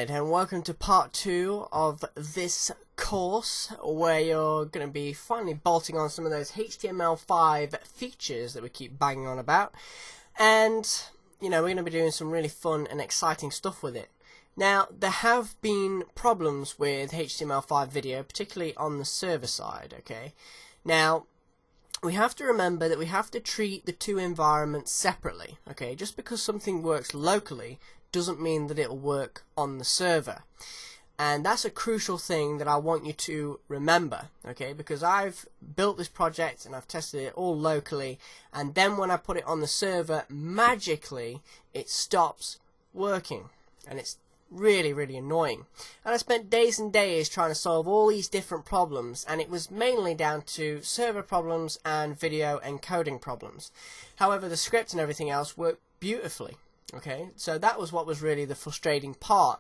David, and welcome to part 2 of this course where you're going to be finally bolting on some of those HTML5 features that we keep banging on about, and we're going to be doing some really fun and exciting stuff with it. Now, there have been problems with HTML5 video, particularly on the server side, okay? Now, we have to remember that we have to treat the two environments separately, okay? Just because something works locally doesn't mean that it'll work on the server. And that's a crucial thing that I want you to remember, okay? Because I've built this project and I've tested it all locally, and then when I put it on the server, magically it stops working, and it's really annoying. And I spent days and days trying to solve all these different problems, and it was mainly down to server problems and video encoding problems. However, the script and everything else worked beautifully. Okay, so that was what was really the frustrating part.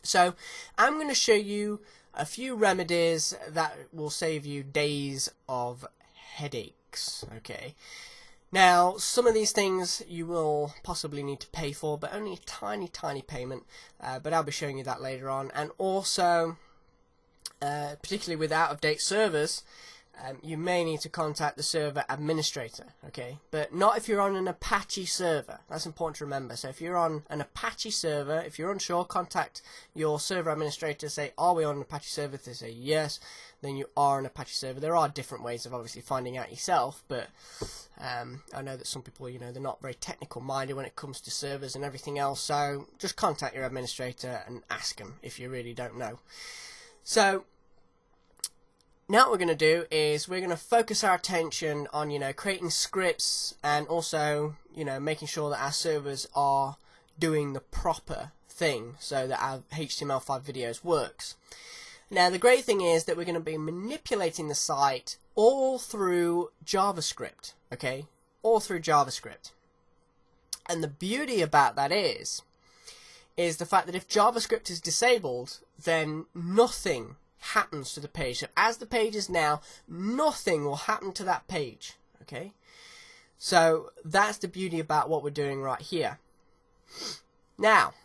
So I'm going to show you a few remedies that will save you days of headaches. Okay, now some of these things you will possibly need to pay for, but only a tiny payment, but I'll be showing you that later on. And also particularly with out-of-date servers, you may need to contact the server administrator, okay? But not if you're on an Apache server. That's important to remember. So if you're on an Apache server, if you're unsure, contact your server administrator. Say, are we on an Apache server? If they say yes, then you are on an Apache server. There are different ways of obviously finding out yourself, but I know that some people, they're not very technical minded when it comes to servers and everything else. So just contact your administrator and ask them if you really don't know. So now what we're going to do is we're going to focus our attention on, creating scripts, and also, making sure that our servers are doing the proper thing so that our HTML5 videos works. Now, the great thing is that we're going to be manipulating the site all through JavaScript, okay? All through JavaScript. And the beauty about that is the fact that if JavaScript is disabled, then nothing happens to the page. So as the page is now, nothing will happen to that page, okay? So that's the beauty about what we're doing right here. Now,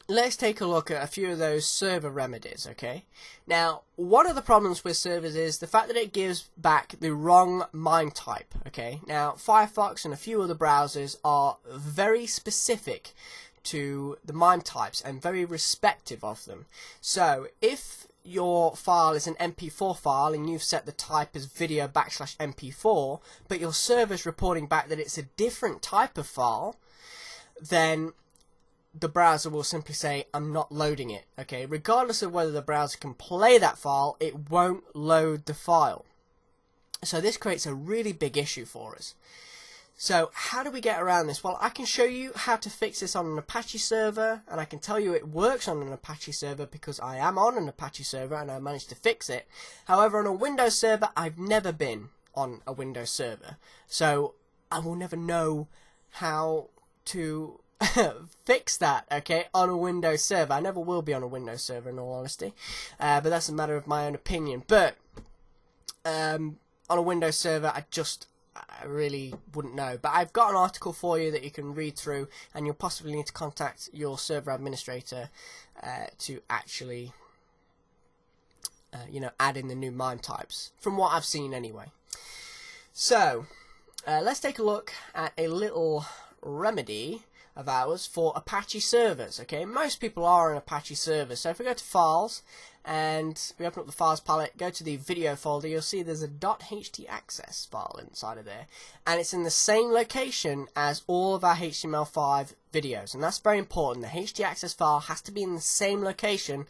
let's take a look at a few of those server remedies, okay? Now, one of the problems with servers is the fact that it gives back the wrong MIME type, okay? Now, Firefox and a few other browsers are very specific to the MIME types and very respective of them. So if your file is an MP4 file and you've set the type as video/MP4, but your server's reporting back that it's a different type of file, then the browser will simply say, I'm not loading it, okay? Regardless of whether the browser can play that file, it won't load the file. So this creates a really big issue for us. So how do we get around this? Well, I can show you how to fix this on an Apache server, and I can tell you it works on an Apache server because I am on an Apache server and I managed to fix it. However, on a Windows server, I've never been on a Windows server, so I will never know how to fix that, okay, on a Windows server. I never will be on a Windows server, in all honesty, but that's a matter of my own opinion. But on a Windows server, I really wouldn't know. But I've got an article for you that you can read through, and you'll possibly need to contact your server administrator to actually add in the new MIME types, from what I've seen anyway. So let's take a look at a little remedy of ours for Apache servers, okay? Most people are on Apache servers. So if we go to Files and we open up the Files palette, go to the video folder, you'll see there's a .htaccess file inside of there, and it's in the same location as all of our HTML5 videos, and that's very important. The htaccess file has to be in the same location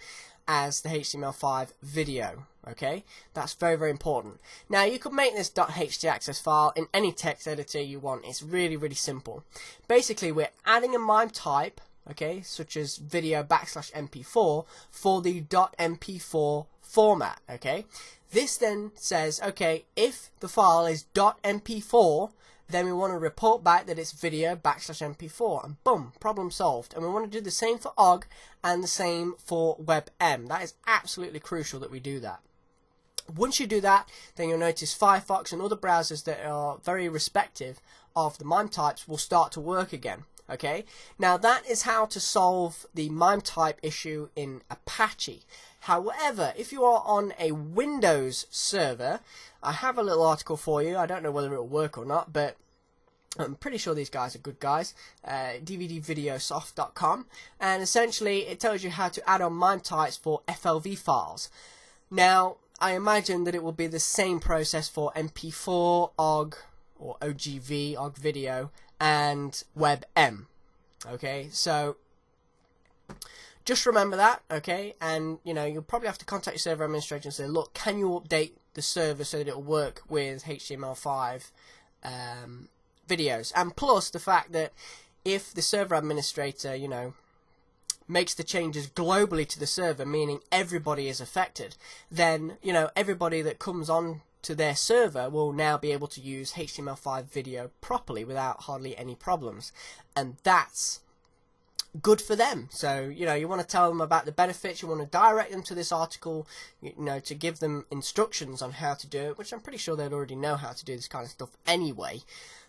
as the HTML5 video, okay? That's very important. Now, you could make this .htaccess file in any text editor you want. It's really simple. Basically, we're adding a MIME type, okay, such as video/MP4 for the .mp4 format, okay? This then says, okay, if the file is .mp4, then we want to report back that it's video/MP4, and boom, problem solved. And we want to do the same for OGG and the same for WebM. That is absolutely crucial that we do that. Once you do that, then you'll notice Firefox and other browsers that are very respective of the MIME types will start to work again. Okay, now that is how to solve the MIME type issue in Apache. However, if you are on a Windows server, I have a little article for you. I don't know whether it will work or not, but I'm pretty sure these guys are good guys. dvdvideosoft.com, and essentially it tells you how to add on MIME types for FLV files. Now, I imagine that it will be the same process for MP4, OGG, or OGV, OGG video, and WebM. Okay, so just remember that, okay, and you know, you'll probably have to contact your server administrator and say, look, can you update the server so that it will work with HTML5 videos? And plus the fact that if the server administrator, you know, makes the changes globally to the server, meaning everybody is affected, then, you know, everybody that comes on to their server will now be able to use HTML5 video properly without hardly any problems, and that's good for them. So, you know, you want to tell them about the benefits, you want to direct them to this article, you know, to give them instructions on how to do it, which I'm pretty sure they'd already know how to do this kind of stuff anyway,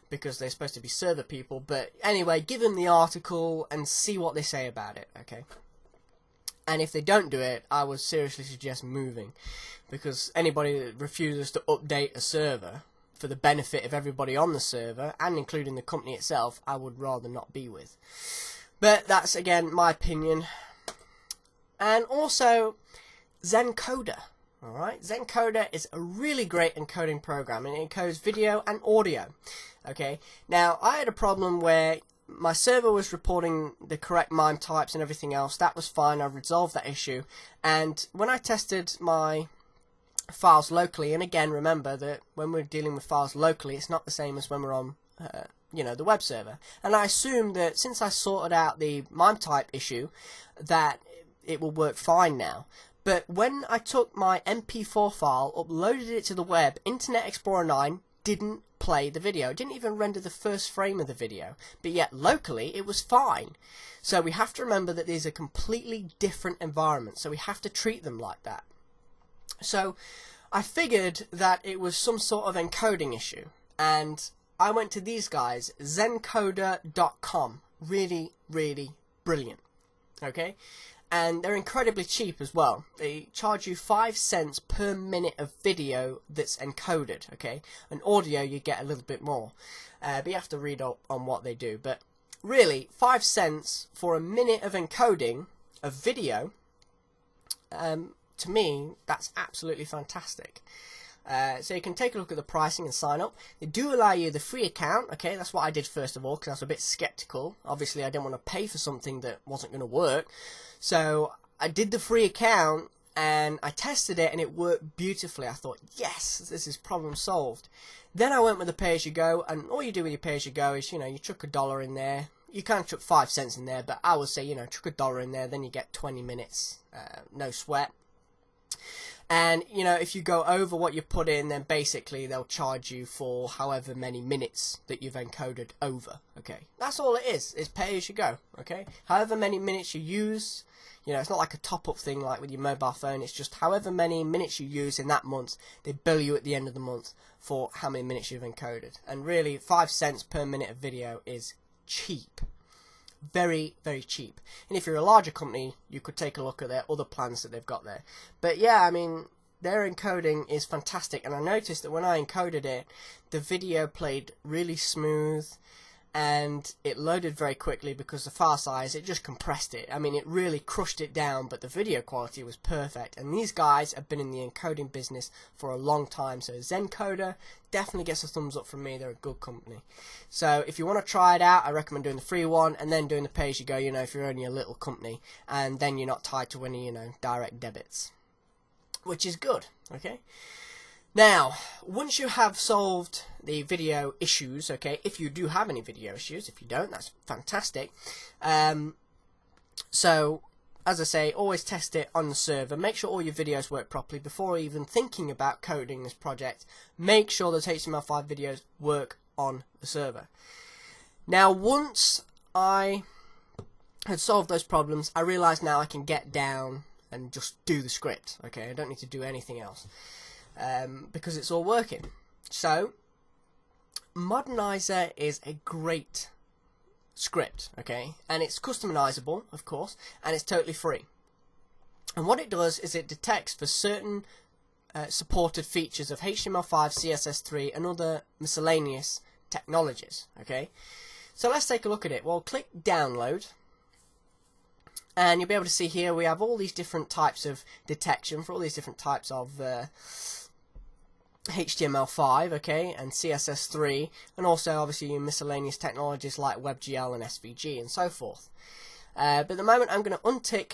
because they're supposed to be server people. But anyway, give them the article and see what they say about it, okay? And if they don't do it, I would seriously suggest moving, because anybody that refuses to update a server for the benefit of everybody on the server, and including the company itself, I would rather not be with. But that's, again, my opinion. And also, Zen Coder. Alright, Zen Coder is a really great encoding program, and it encodes video and audio. Okay, now I had a problem where my server was reporting the correct MIME types and everything else. That was fine, I resolved that issue. And when I tested my files locally, and again, remember that when we're dealing with files locally, it's not the same as when we're on you know, the web server. And I assume that since I sorted out the MIME type issue, that it will work fine now. But when I took my MP4 file, uploaded it to the web, Internet Explorer 9 didn't play the video. It didn't even render the first frame of the video. But yet, locally, it was fine. So we have to remember that these are completely different environments, so we have to treat them like that. So I figured that it was some sort of encoding issue, and I went to these guys, zencoder.com. Really, really brilliant. Okay? And they're incredibly cheap as well. They charge you 5 cents per minute of video that's encoded, okay? And audio you get a little bit more. But you have to read up on what they do. But really, 5 cents for a minute of encoding of video, to me, that's absolutely fantastic. So you can take a look at the pricing and sign up. They do allow you the free account, okay? That's what I did first of all, because I was a bit skeptical. Obviously, I didn't want to pay for something that wasn't going to work. So I did the free account, and I tested it, and it worked beautifully. I thought, yes, this is problem solved. Then I went with the pay-as-you-go, and all you do with your pay-as-you-go is, you know, you chuck $1 in there. You can't chuck 5 cents in there, but I would say, you know, chuck $1 in there, then you get 20 minutes, no sweat. And, you know, if you go over what you put in, then basically they'll charge you for however many minutes that you've encoded over, okay? That's all it is. It's pay as you go, okay? However many minutes you use, you know, it's not like a top-up thing like with your mobile phone. It's just however many minutes you use in that month, they bill you at the end of the month for how many minutes you've encoded. And really, 5 cents per minute of video is cheap. Very, very cheap. And if you're a larger company, you could take a look at their other plans that they've got there. But yeah, I mean, their encoding is fantastic, and I noticed that when I encoded it, the video played really smooth, and it loaded very quickly because the file size, it just compressed it. I mean, it really crushed it down, but the video quality was perfect. And these guys have been in the encoding business for a long time, so Zen Coder definitely gets a thumbs up from me. They're a good company. So if you want to try it out, I recommend doing the free one and then doing the pay-as-you-go, you know, if you're only a little company, and then you're not tied to any, you know, direct debits, which is good, okay? Now, once you have solved the video issues, okay, if you do have any video issues, if you don't, that's fantastic. So, as I say, always test it on the server. Make sure all your videos work properly before even thinking about coding this project. Make sure those HTML5 videos work on the server. Now, once I had solved those problems, I realized now I can get down and just do the script, okay? I don't need to do anything else. Because it's all working. So, Modernizer is a great script, okay, and it's customizable, of course, and it's totally free. And what it does is it detects for certain supported features of HTML5, CSS3, and other miscellaneous technologies, okay. So let's take a look at it. Well, click download, and you'll be able to see here we have all these different types of detection for all these different types of HTML5, okay, and CSS3, and also obviously miscellaneous technologies like WebGL and SVG and so forth. But at the moment I'm going to untick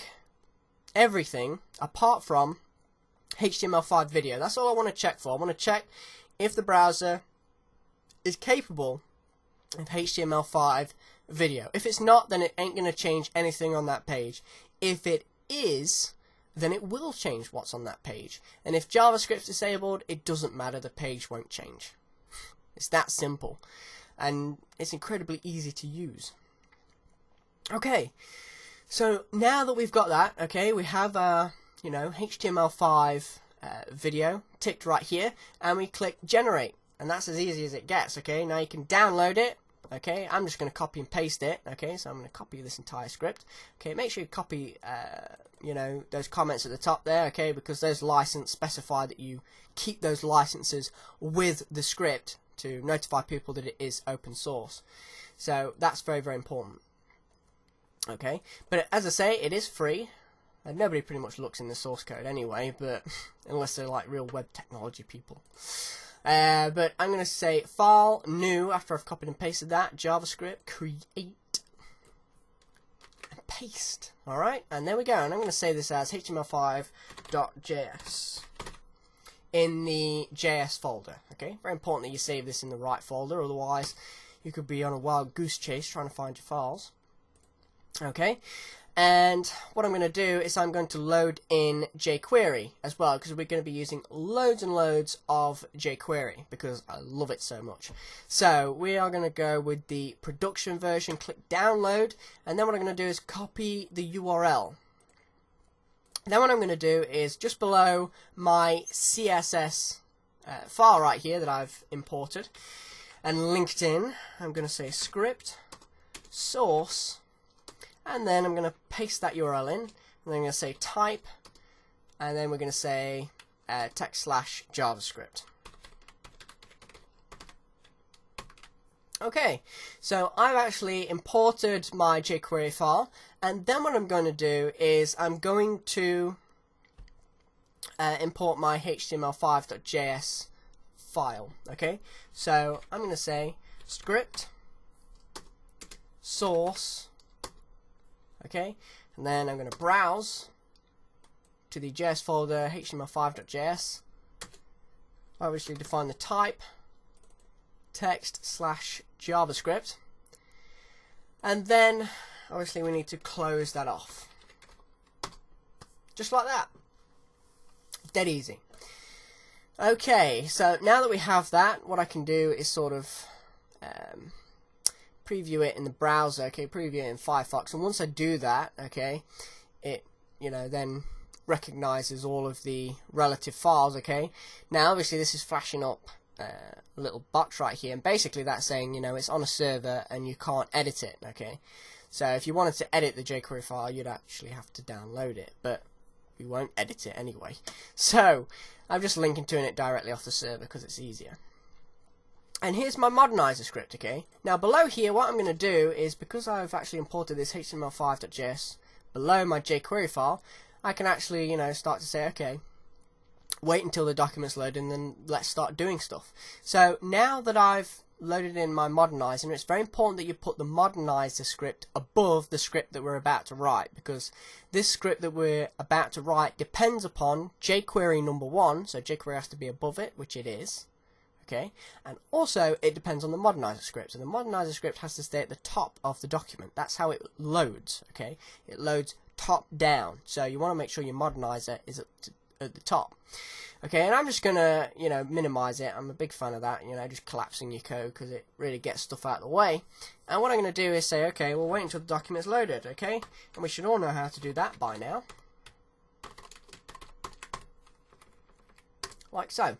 everything apart from HTML5 video. That's all I want to check for. I want to check if the browser is capable of HTML5 video. If it's not, then it ain't going to change anything on that page. If it is, then it will change what's on that page. And if JavaScript's disabled, it doesn't matter, the page won't change. It's that simple. And it's incredibly easy to use. Okay, so now that we've got that, okay, we have HTML5 video ticked right here, and we click generate, and that's as easy as it gets. Okay, now you can download it. Okay, I'm just going to copy and paste it. Okay, so I'm going to copy this entire script. Okay, make sure you copy those comments at the top there, okay, because those licenses specify that you keep those licenses with the script to notify people that it is open source. So that's very, very important. Okay, but as I say, it is free, and nobody pretty much looks in the source code anyway, but unless they're like real web technology people. But I'm going to say file new after I've copied and pasted that, JavaScript, create, and paste. Alright, and there we go. And I'm going to save this as html5.js in the JS folder. Okay, very important that you save this in the right folder, otherwise you could be on a wild goose chase trying to find your files. Okay, and what I'm going to do is I'm going to load in Jquery as well, because we're going to be using loads and loads of Jquery because I love it so much. So we are going to go with the production version, click download, and then what I'm going to do is copy the URL. Then what I'm going to do is just below my CSS file right here that I've imported and linked in, I'm going to say script source, and then I'm going to paste that URL in, and then I'm going to say type, and then we're going to say text/JavaScript. Okay, so I've actually imported my Jquery file, and then what I'm going to do is I'm going to import my html5.js file. Okay, so I'm going to say script source. Okay, and then I'm going to browse to the JS folder, html5.js. Obviously define the type, text/JavaScript, and then obviously we need to close that off. Just like that. Dead easy. Okay, so now that we have that, what I can do is sort of preview it in the browser, okay, preview it in Firefox, and once I do that, okay, it then recognizes all of the relative files. Okay, now obviously this is flashing up a little box right here, and basically that's saying it's on a server and you can't edit it. Okay, so if you wanted to edit the Jquery file, you'd actually have to download it, but we won't edit it anyway, so I'm just linking to it directly off the server because it's easier. And here's my modernizer script. Okay, now below here what I'm going to do is, because I've actually imported this html5.js below my Jquery file, I can actually start to say, okay, wait until the document's loaded and then let's start doing stuff. So now that I've loaded in my modernizer, it's very important that you put the modernizer script above the script that we're about to write, because this script that we're about to write depends upon Jquery number 1, so Jquery has to be above it, which it is. Okay, and also it depends on the modernizer script, and the modernizer script has to stay at the top of the document. That's how it loads. Okay, it loads top down, so you want to make sure your modernizer is at the top. Okay, and I'm just gonna minimize it. I'm a big fan of that, just collapsing your code, because it really gets stuff out of the way. And what I'm gonna do is say, okay, we'll wait until the document's loaded. Okay, and we should all know how to do that by now, like so.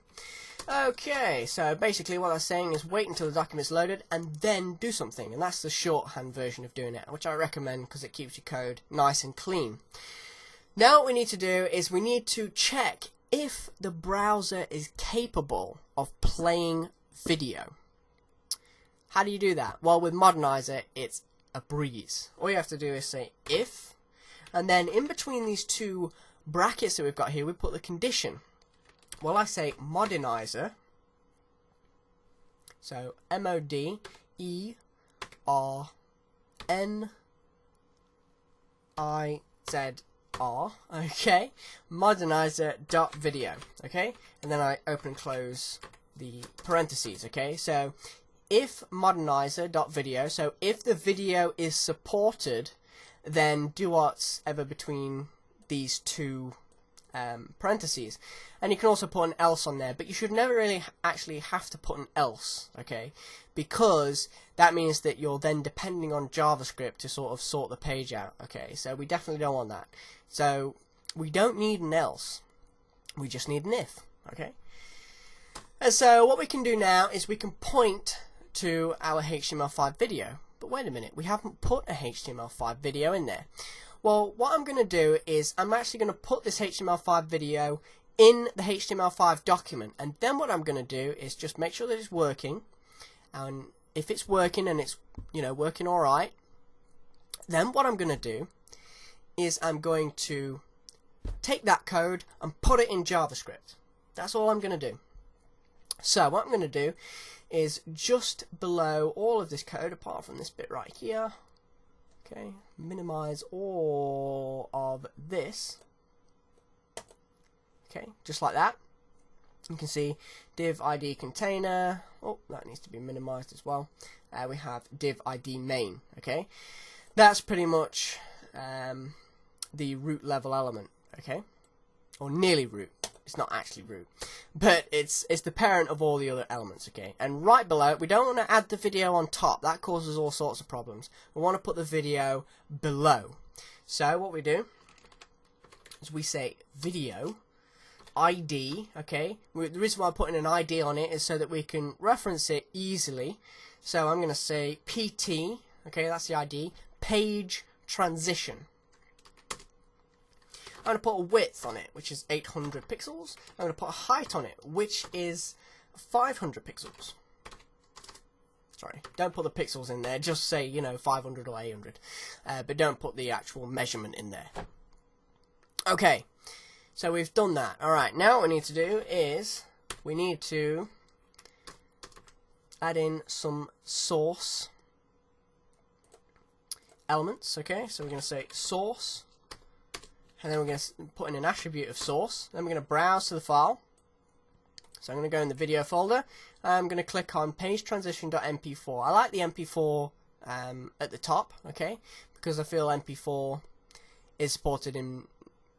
Okay, so basically what I'm saying is wait until the document's loaded and then do something, and that's the shorthand version of doing it, which I recommend because it keeps your code nice and clean. Now what we need to do is we need to check if the browser is capable of playing video. How do you do that? Well, with Modernizer, it's a breeze. All you have to do is say if, and then in between these two brackets that we've got here, we put the condition. Well, I say Modernizer, so MODERNIZER, okay, Modernizer.video, okay, and then I open and close the parentheses, okay, so if Modernizer.video, so if the video is supported, then do whatever between these two parentheses, and you can also put an else on there, but you should never really actually have to put an else, okay, because that means that you're then depending on JavaScript to sort of sort the page out, okay, so we definitely don't want that. So we don't need an else, we just need an if, okay. And so what we can do now is we can point to our HTML5 video, but wait a minute, we haven't put a HTML5 video in there. Well, what I'm going to do is I'm actually going to put this HTML5 video in the HTML5 document, and then what I'm going to do is just make sure that it's working, and if it's working and it's, you know, working alright, then what I'm going to do is I'm going to take that code and put it in JavaScript. That's all I'm going to do. So what I'm going to do is just below all of this code, apart from this bit right here, okay, minimize all of this, okay, just like that. You can see div ID container, oh, that needs to be minimized as well. We have div ID main, okay, that's pretty much the root level element, okay, or nearly root. It's not actually root, but it's the parent of all the other elements, okay? And right below it, we don't want to add the video on top. That causes all sorts of problems. We want to put the video below. So what we do is we say video ID, okay? The reason why I'm putting an ID on it is so that we can reference it easily. So I'm going to say pt, okay, that's the ID, page transition. I'm going to put a width on it, which is 800 pixels. I'm going to put a height on it, which is 500 pixels. Sorry, don't put the pixels in there. Just say, you know, 500 or 800. But don't put the actual measurement in there. Okay, so we've done that. Alright, now what we need to do is we need to add in some source elements. Okay, so we're going to say source. And then we're going to put in an attribute of source. Then we're going to browse to the file. So I'm going to go in the video folder. I'm going to click on page transition.mp4. I like the mp4 at the top, okay, because I feel mp4 is supported in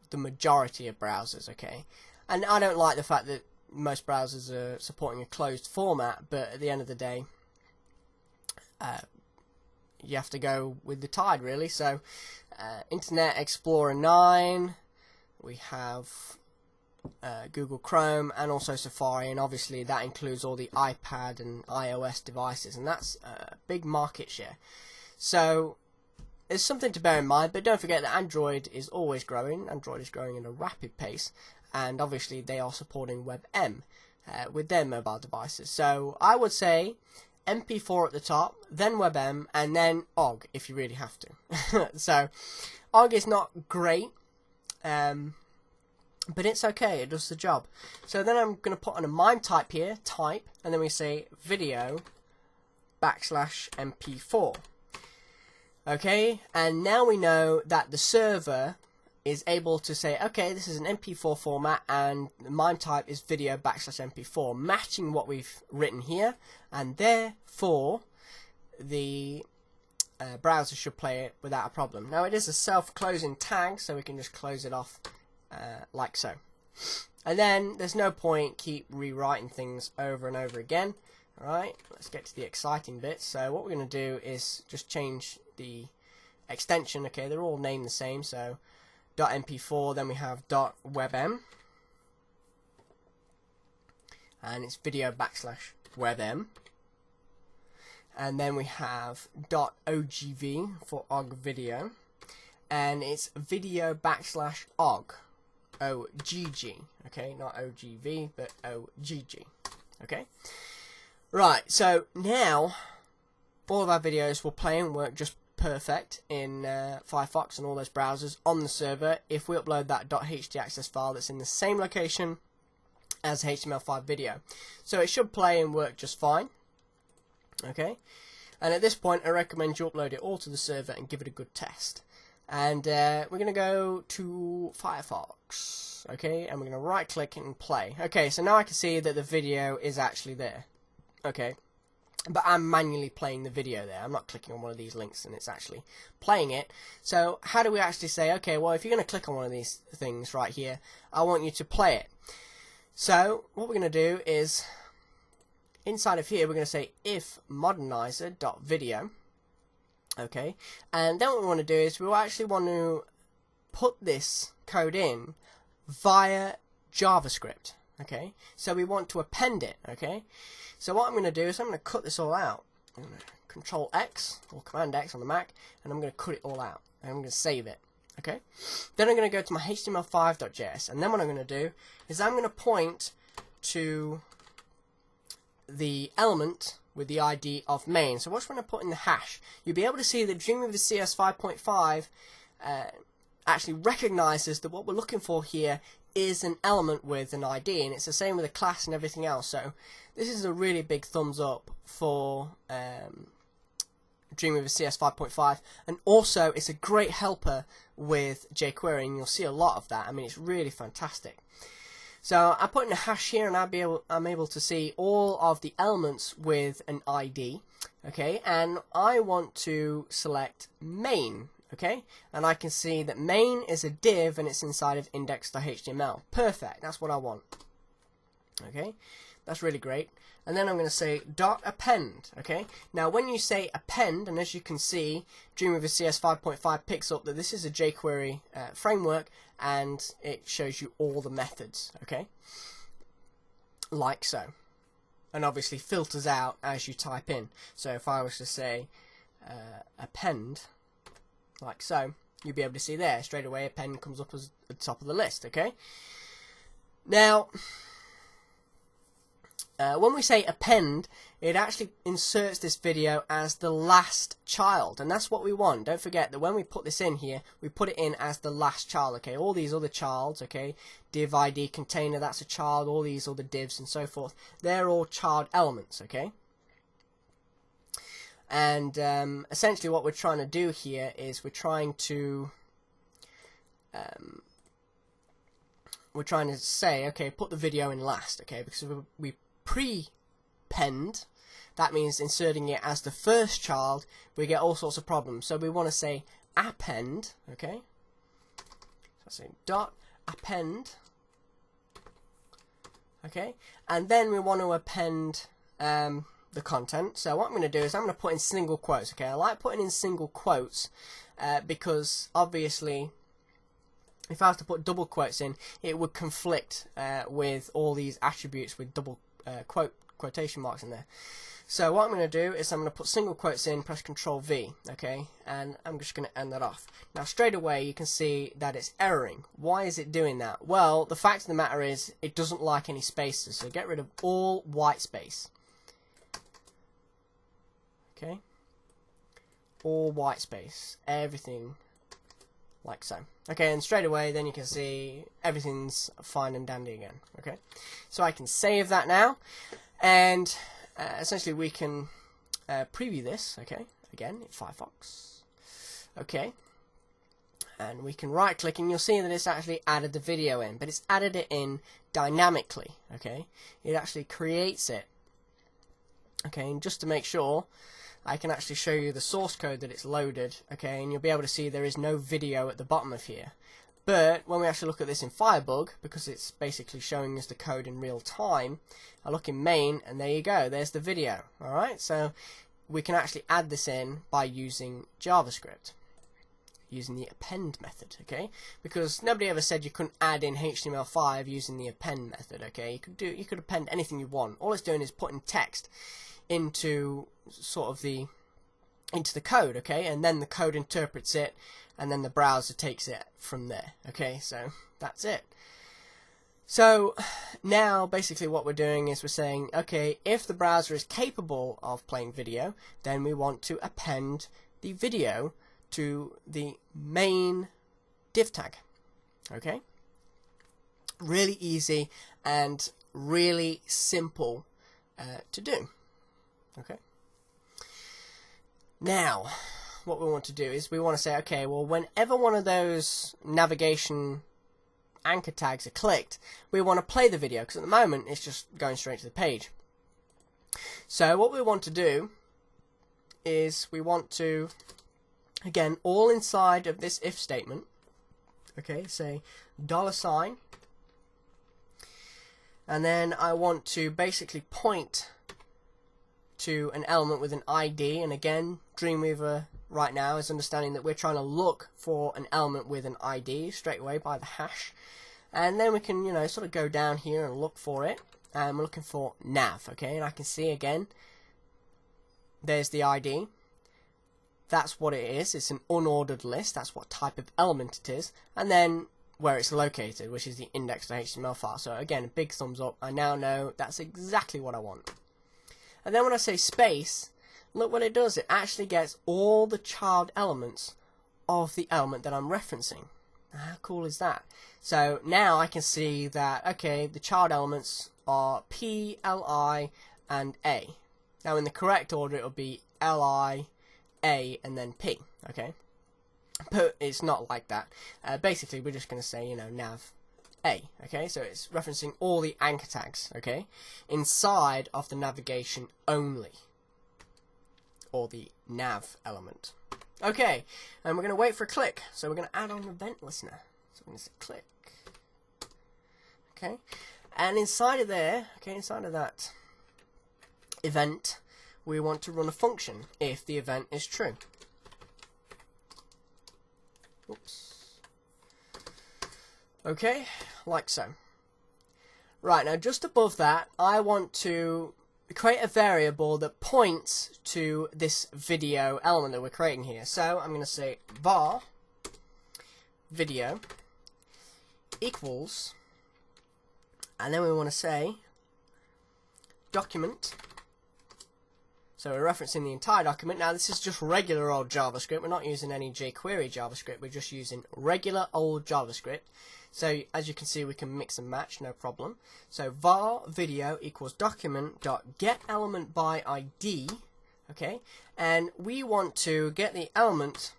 the majority of browsers, okay. And I don't like the fact that most browsers are supporting a closed format, but at the end of the day, you have to go with the tide, really. So Internet Explorer 9, we have Google Chrome, and also Safari, and obviously that includes all the iPad and iOS devices, and that's a big market share. So it's something to bear in mind, but don't forget that Android is always growing. Android is growing at a rapid pace, and obviously they are supporting WebM with their mobile devices. So I would say MP4 at the top, then WebM, and then OGG if you really have to. So OGG is not great, but it's okay, it does the job. So then I'm going to put on a MIME type here, type, and then we say video \MP4. Okay, and now we know that the server is able to say, okay, this is an MP4 format, and the MIME type is video \MP4, matching what we've written here, and therefore the browser should play it without a problem. Now it is a self-closing tag, so we can just close it off like so. And then there's no point keep rewriting things over and over again. Alright, let's get to the exciting bit. So what we're going to do is just change the extension. Okay, they're all named the same, so .mp4, then we have .webm, and it's video\webm, and then we have .ogv for og video, and it's video\ogg, OGG, okay, not OGV but OGG, okay. Right, so now all of our videos will play and work just perfect in Firefox and all those browsers on the server if we upload that .htaccess file that's in the same location as HTML5 video. So it should play and work just fine, okay. And at this point I recommend you upload it all to the server and give it a good test. And we're going to go to Firefox, okay, and we're going to right click and play. Okay, so now I can see that the video is actually there, okay, but I'm manually playing the video there. I'm not clicking on one of these links and it's actually playing it. So how do we actually say, okay, well, if you're going to click on one of these things right here, I want you to play it. So what we're going to do is, inside of here, we're going to say if modernizer.video, okay, and then what we want to do is we actually want to put this code in via JavaScript, okay, so we want to append it, okay. So what I'm going to do is I'm going to cut this all out. I'm going to Control X or Command X on the Mac, and I'm going to cut it all out, and I'm going to save it, okay. Then I'm going to go to my HTML5.js, and then what I'm going to do is I'm going to point to the element with the ID of main. So watch when I put in the hash. You'll be able to see that Dreamweaver CS5.5 actually recognizes that what we're looking for here is an element with an ID, and it's the same with a class and everything else. So this is a really big thumbs up for Dreamweaver CS5.5, and also it's a great helper with Jquery, and you'll see a lot of that. I mean, it's really fantastic. So I put in a hash here, and I'm able to see all of the elements with an ID, okay, and I want to select main, okay, and I can see that main is a div and it's inside of index.html. Perfect, that's what I want, okay, that's really great. And then I'm going to say .append, okay. Now when you say append, and as you can see, Dreamweaver CS5.5 picks up that this is a jQuery framework, and it shows you all the methods, okay, like so, and obviously filters out as you type in. So if I was to say append, like so, you'll be able to see there straight away append comes up as the top of the list, okay. Now when we say append, it actually inserts this video as the last child, and that's what we want. Don't forget that when we put this in here, we put it in as the last child, okay. All these other childs, okay, div ID container, that's a child, all these other divs and so forth, they're all child elements, okay. And essentially what we're trying to do here is we're trying to say, okay, put the video in last, okay, because we pre-pend, that means inserting it as the first child, we get all sorts of problems. So we want to say append, okay, so say dot append, okay, and then we want to append the content. So what I'm going to do is I'm going to put in single quotes, okay. I like putting in single quotes because obviously if I was to put double quotes in, it would conflict with all these attributes with double quotation marks in there. So what I'm going to do is I'm going to put single quotes in, press Control V, okay, and I'm just going to end that off. Now straight away you can see that it's erroring. Why is it doing that? Well, the fact of the matter is it doesn't like any spaces, so get rid of all white space, okay, all white space, everything like so. Okay, and straight away then you can see everything's fine and dandy again, okay. So I can save that now, and essentially we can preview this, okay, again in Firefox, okay, and we can right click and you'll see that it's actually added the video in, but it's added it in dynamically, okay. It actually creates it, okay, and just to make sure I can actually show you the source code that it's loaded, okay, and you'll be able to see there is no video at the bottom of here. But when we actually look at this in Firebug, because it's basically showing us the code in real time, I look in main and there you go, there's the video. Alright, so we can actually add this in by using JavaScript. using the append method, okay? Because nobody ever said you couldn't add in HTML5 using the append method, okay? You could append anything you want. All it's doing is putting text into sort of into the code, okay? And then the code interprets it, and then the browser takes it from there, okay? So that's it. So now basically what we're doing is we're saying, okay, if the browser is capable of playing video, then we want to append the video to the main div tag, okay? Really easy and really simple to do, okay? Now what we want to do is we want to say, okay, well, whenever one of those navigation anchor tags are clicked, we want to play the video, because at the moment it's just going straight to the page. So what we want to do is we want to, again, all inside of this if statement, okay, say $, and then I want to basically point to an element with an ID, and again, Dreamweaver right now is understanding that we're trying to look for an element with an ID straight away by the hash, and then we can, you know, sort of go down here and look for it, and we're looking for nav, okay, and I can see again there's the ID. That's what it is. It's an unordered list. That's what type of element it is, and then where it's located, which is the index.html file. So again, a big thumbs up. I now know that's exactly what I want. And then when I say space, look what it does. It actually gets all the child elements of the element that I'm referencing. How cool is that? So now I can see that, okay, the child elements are P, Li, and A. Now in the correct order it will be Li, A, and then P, okay? But it's not like that. Basically we're just going to say, you know, nav A, okay? So it's referencing all the anchor tags, okay? Inside of the navigation only, or the nav element. Okay, and we're going to wait for a click. So we're going to add on an event listener. So we're going to say click. Okay, and inside of there, okay, inside of that event, we want to run a function if the event is true. Oops. Okay, like so. Right, now just above that, I want to create a variable that points to this video element that we're creating here. So I'm going to say var video equals, and then we want to say document. So we're referencing the entire document. Now this is just regular old JavaScript. We're not using any Jquery JavaScript. We're just using regular old JavaScript. So as you can see, we can mix and match, no problem. So var video equals document.getElement by ID. Okay, and we want to get the element.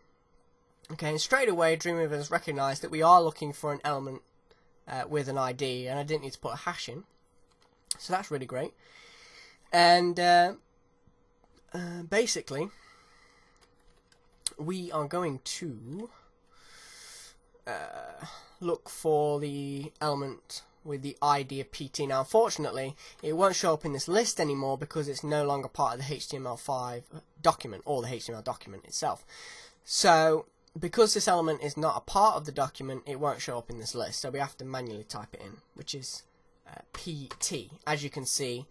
Okay, and straight away Dreamweaver has recognized that we are looking for an element with an ID, and I didn't need to put a hash in. So that's really great. And basically, we are going to look for the element with the ID of pt. Now unfortunately it won't show up in this list anymore because it's no longer part of the HTML5 document or the HTML document itself. So because this element is not a part of the document, it won't show up in this list, so we have to manually type it in, which is pt. As you can see,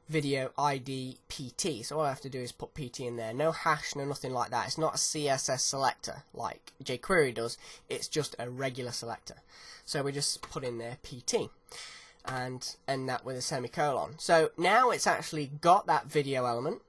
video ID pt. So all I have to do is put pt in there. No hash, no nothing like that. It's not a CSS selector like Jquery does. It's just a regular selector. So we just put in there pt and end that with a semicolon. So now it's actually got that video element.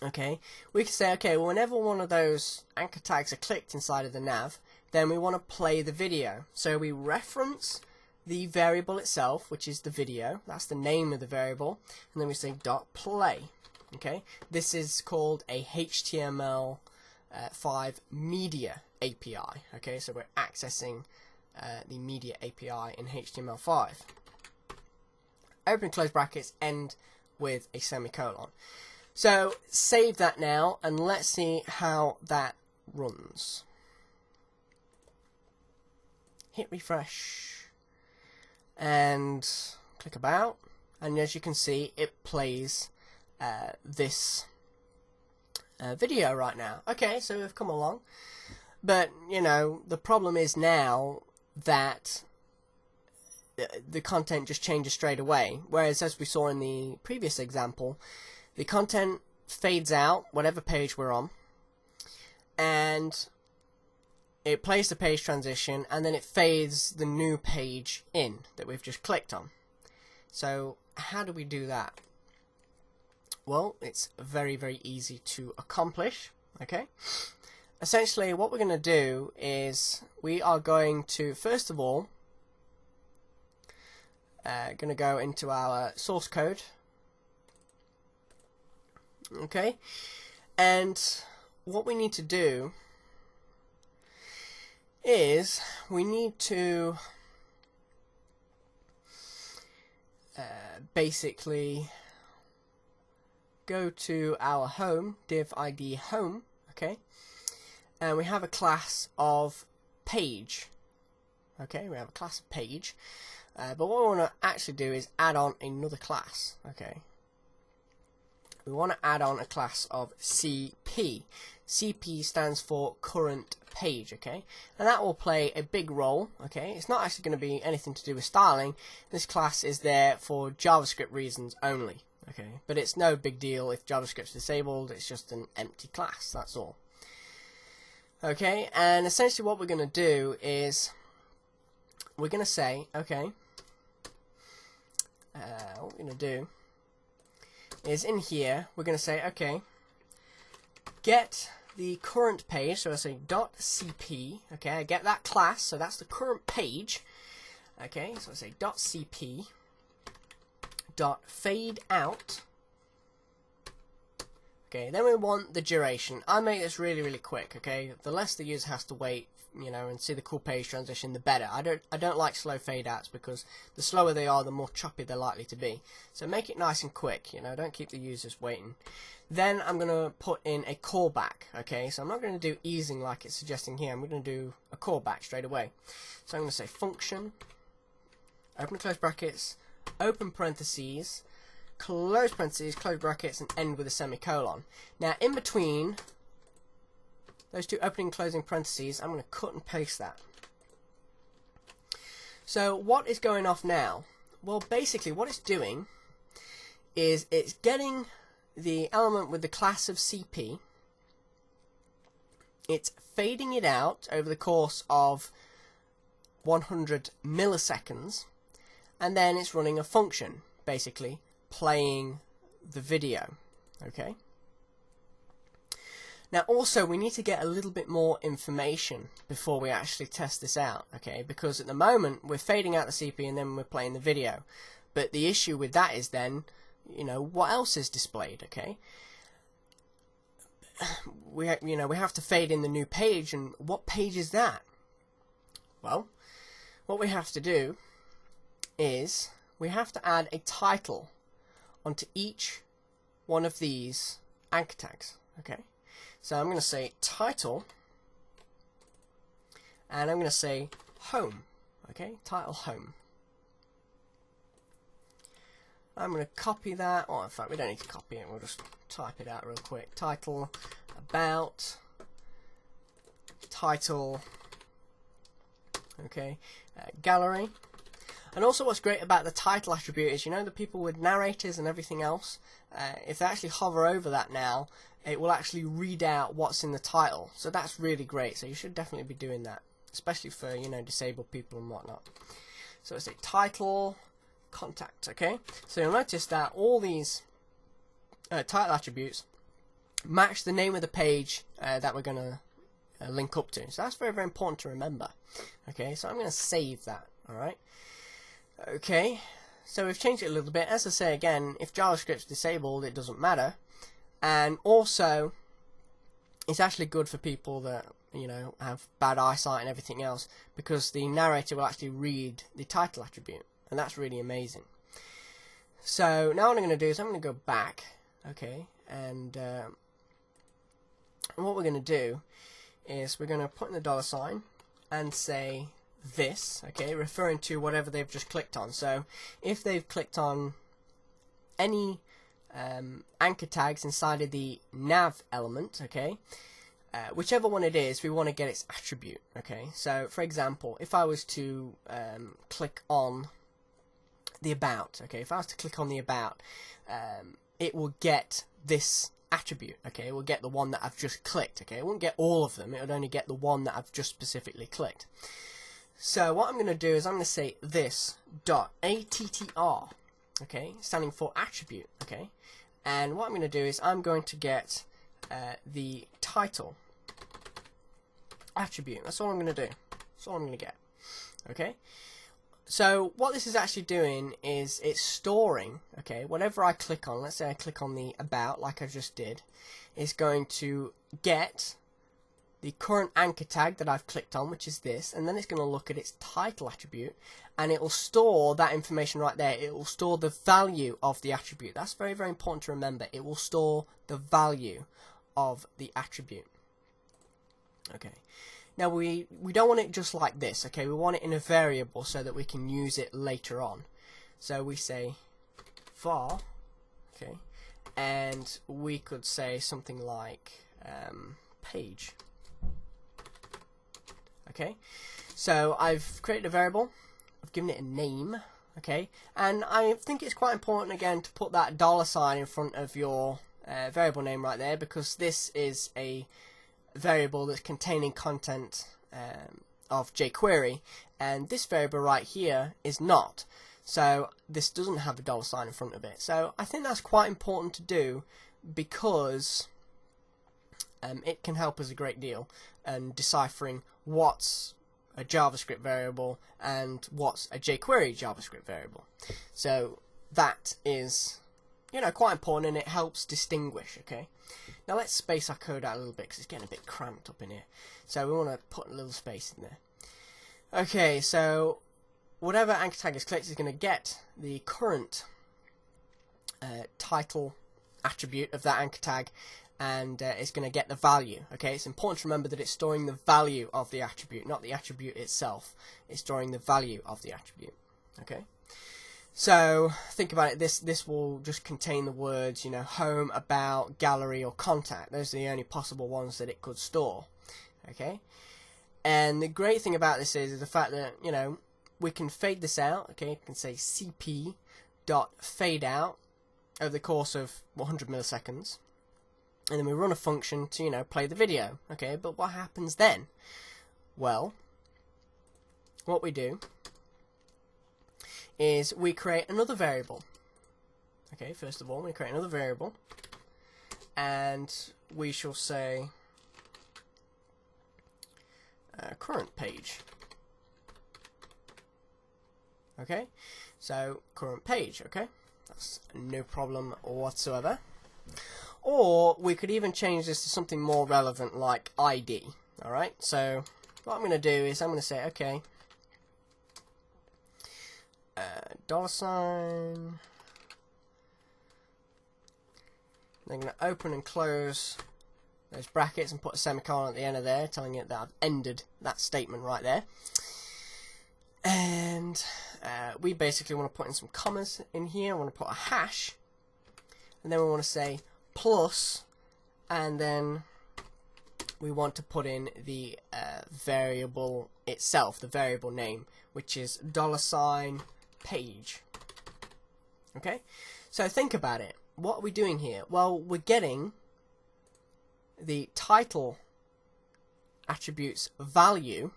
Okay, we can say, okay, well, whenever one of those anchor tags are clicked inside of the nav, then we want to play the video. So we reference the variable itself, which is the video. That's the name of the variable, and then we say .play. Okay, this is called a HTML5 media API. Okay, so we're accessing the media API in HTML5. Open and close brackets, end with a semicolon. So save that now, and let's see how that runs. Hit refresh and click about, and as you can see, it plays this video right now. Okay, so we've come along. But, you know, the problem is now that the content just changes straight away. Whereas, as we saw in the previous example, the content fades out, whatever page we're on, and it plays the page transition, and then it fades the new page in that we've just clicked on. So, how do we do that? Well, it's very, very easy to accomplish, okay? Essentially, what we're going to do is we are going to, first of all, going to go into our source code, okay? And what we need to do is we need to basically go to our home, div id home, okay, and we have a class of page, okay, we have a class of page, but what we want to actually do is add on another class, okay. We want to add on a class of CP. CP stands for current page, okay, and that will play a big role, okay. It's not actually going to be anything to do with styling. This class is there for JavaScript reasons only, okay, but it's no big deal if JavaScript's disabled. It's just an empty class, that's all. Okay, and essentially what we're going to do is we're going to say, okay, what we're going to do is in here we're going to say, okay, get the current page, so I say .cp, okay, I get that class, so that's the current page, okay, so I say .cp .fade out, okay, then we want the duration. I make this really, really quick, okay, the less the user has to wait, you know, and see the cool page transition, the better. I don't like slow fade outs, because the slower they are, the more choppy they're likely to be. So make it nice and quick, you know, don't keep the users waiting. Then I'm going to put in a callback, okay, so I'm not going to do easing like it's suggesting here. I'm going to do a callback straight away. So I'm going to say function, open and close brackets, open parentheses, close parentheses, close brackets, and end with a semicolon. Now in between those two opening and closing parentheses, I'm going to cut and paste that. So what is going off now? Well, basically what it's doing is it's getting the element with the class of CP, it's fading it out over the course of 100 milliseconds, and then it's running a function, basically playing the video, okay? Now also we need to get a little bit more information before we actually test this out, okay, because at the moment we're fading out the CP and then we're playing the video, but the issue with that is then, you know, what else is displayed, okay? We have to fade in the new page, and what page is that? Well, what we have to do is we have to add a title onto each one of these anchor tags, okay? So I'm going to say title, and I'm going to say home, okay? Title home. I'm going to copy that, or in fact we don't need to copy it, we'll just type it out real quick. Title, about, title, okay, gallery. And also what's great about the title attribute is, you know, the people with narrators and everything else, if they actually hover over that now, it will actually read out what's in the title. So that's really great, so you should definitely be doing that, especially for, you know, disabled people and whatnot. So it's a title, contact, okay? So you'll notice that all these title attributes match the name of the page that we're going to link up to. So that's very, very important to remember. Okay, so I'm going to save that, alright? Okay, so we've changed it a little bit. As I say again, if JavaScript's disabled, it doesn't matter. And also, it's actually good for people that, you know, have bad eyesight and everything else, because the narrator will actually read the title attribute. And that's really amazing. So now what I'm going to do is I'm going to go back, okay, and what we're going to do is we're going to put in the $sign and say this, okay, referring to whatever they've just clicked on. So if they've clicked on any anchor tags inside of the nav element, okay, whichever one it is, we want to get its attribute. Okay, so for example, if I was to click on the about, okay, if I was to click on the about, it will get this attribute. Okay, it will get the one that I've just clicked. Okay, it won't get all of them, it would only get the one that I've just specifically clicked. So what I'm going to do is I'm going to say this dot attr, okay, standing for attribute. Okay, and what I'm going to do is I'm going to get the title attribute. That's all I'm going to do. That's all I'm going to get. Okay, so what this is actually doing is it's storing, okay, whatever I click on, let's say I click on the about like I just did, it's going to get the current anchor tag that I've clicked on, which is this, and then it's going to look at its title attribute, and it will store that information right there. It will store the value of the attribute. That's very, very important to remember. It will store the value of the attribute. Okay. Now we don't want it just like this, okay? We want it in a variable so that we can use it later on. So we say var, okay, and we could say something like page. Okay, so I've created a variable, I've given it a name, okay, and I think it's quite important again to put that $ in front of your variable name right there, because this is a variable that's containing content of Jquery, and this variable right here is not, so this doesn't have a $ in front of it. So I think that's quite important to do, because it can help us a great deal in deciphering what's a JavaScript variable and what's a Jquery JavaScript variable. So that is, you know, quite important, and it helps distinguish. Okay, now let's space our code out a little bit because it's getting a bit cramped up in here. So we want to put a little space in there. Okay, so whatever anchor tag is clicked is going to get the current title attribute of that anchor tag, and it's going to get the value. Okay, it's important to remember that it's storing the value of the attribute, not the attribute itself. It's storing the value of the attribute. Okay, so think about it. This will just contain the words, you know, home, about, gallery, or contact. Those are the only possible ones that it could store. Okay, and the great thing about this is the fact that, you know, we can fade this out. Okay, you can say cp.fadeout over the course of 100 milliseconds. And then we run a function to, you know, play the video. Okay, but what happens then? Well, what we do is we create another variable. Okay, first of all, we create another variable, and we shall say current page. Okay, so current page. Okay, that's no problem whatsoever. Or we could even change this to something more relevant like ID. Alright, so what I'm going to do is I'm going to say, okay, $. I'm going to open and close those brackets and put a semicolon at the end of there, telling it that I've ended that statement right there. And we basically want to put in some commas in here. I want to put a hash, and then we want to say plus, and then we want to put in the variable itself, the variable name, which is $page. Okay, so think about it. What are we doing here? Well, we're getting the title attribute's value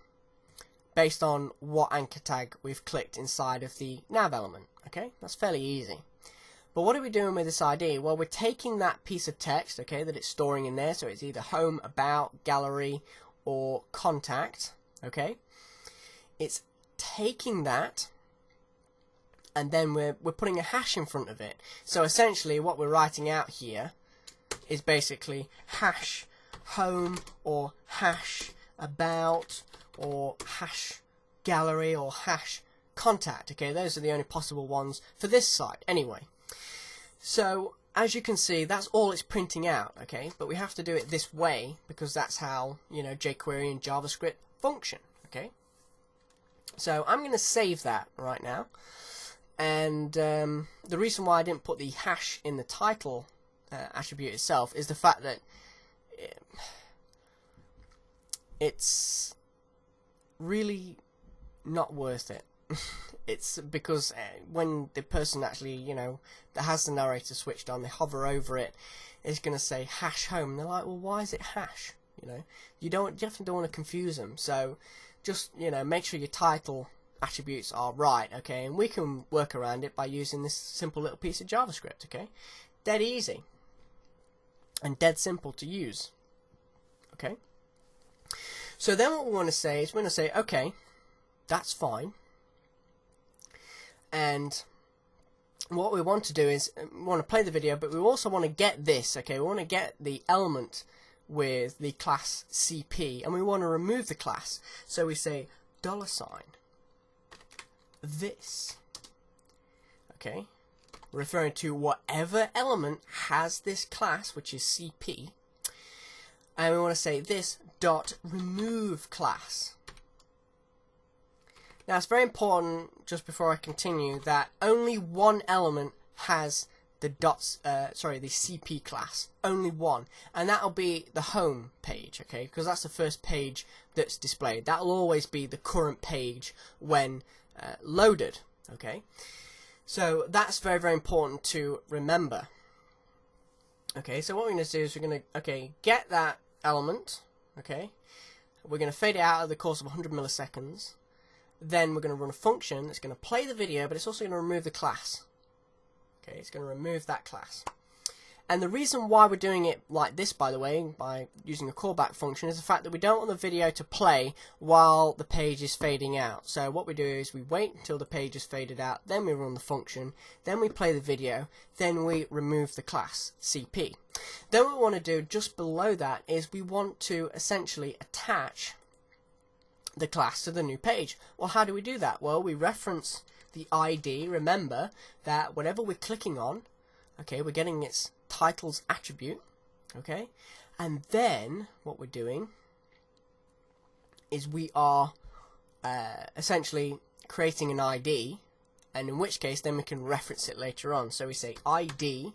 based on what anchor tag we've clicked inside of the nav element. Okay, that's fairly easy. But what are we doing with this ID? Well, we're taking that piece of text, okay, that it's storing in there, so it's either home, about, gallery, or contact, okay? It's taking that, and then we're putting a hash in front of it. So essentially what we're writing out here is basically hash home, or hash about, or hash gallery, or hash contact, okay? Those are the only possible ones for this site, anyway. So, as you can see, that's all it's printing out, okay? But we have to do it this way, because that's how, you know, Jquery and JavaScript function, okay? So, I'm going to save that right now. And the reason why I didn't put the hash in the title attribute itself is the fact that it's really not worth it. It's because when the person actually, you know, that has the narrator switched on, they hover over it, it's going to say hash home. And they're like, well, why is it hash? You know, you definitely don't want to confuse them. So just, you know, make sure your title attributes are right, okay? And we can work around it by using this simple little piece of JavaScript, okay? Dead easy and dead simple to use, okay? So then what we want to say is we're going to say, okay, that's fine. And what we want to do is we want to play the video, but we also want to get this, okay? We want to get the element with the class CP, and we want to remove the class. So we say $this, okay, referring to whatever element has this class, which is CP, and we want to say this dot remove class. Now it's very important, just before I continue, that only one element has the the CP class, only one, and that'll be the home page, okay, because that's the first page that's displayed. That'll always be the current page when loaded, okay. So that's very, very important to remember. Okay, so what we're going to do is we're going to get that element, okay, we're going to fade it out over the course of 100 milliseconds. Then we're going to run a function that's going to play the video, but it's also going to remove the class. Okay, it's going to remove that class. And the reason why we're doing it like this, by the way, by using a callback function, is the fact that we don't want the video to play while the page is fading out. So what we do is we wait until the page is faded out, then we run the function, then we play the video, then we remove the class CP. Then what we want to do just below that is we want to essentially attach the class to the new page. Well, how do we do that? Well, we reference the ID. Remember that whatever we're clicking on, okay, we're getting its titles attribute, okay, and then what we're doing is we are essentially creating an ID, and in which case then we can reference it later on. So we say ID.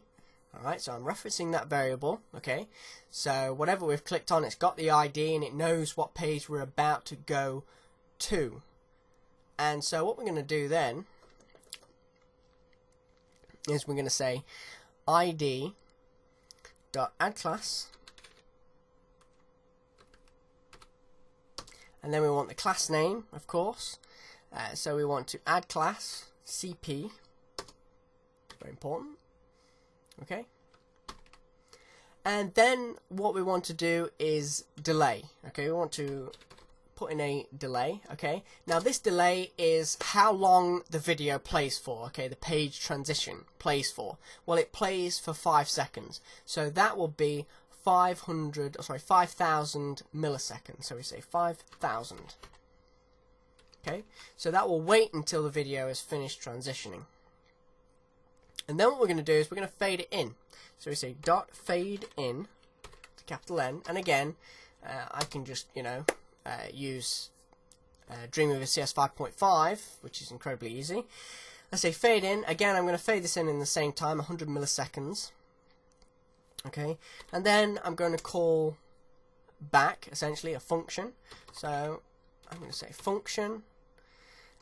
Alright, so I'm referencing that variable, okay, so whatever we've clicked on, it's got the ID and it knows what page we're about to go to. And so what we're going to do then is we're going to say id.addClass, and then we want the class name, of course, so we want to add class CP, very important. Okay, and then what we want to do is delay. Okay, we want to put in a delay. Okay, now this delay is how long the video plays for. Okay, the page transition plays for. Well, it plays for 5 seconds, so that will be 5,000 milliseconds. So we say 5,000. Okay, so that will wait until the video is finished transitioning. And then what we're going to do is we're going to fade it in. So we say dot fade in, capital N, and again, I can just, you know, use Dreamweaver CS5.5, which is incredibly easy. I say fade in. Again, I'm going to fade this in the same time, 100 milliseconds. Okay, and then I'm going to call back essentially a function. So I'm going to say function,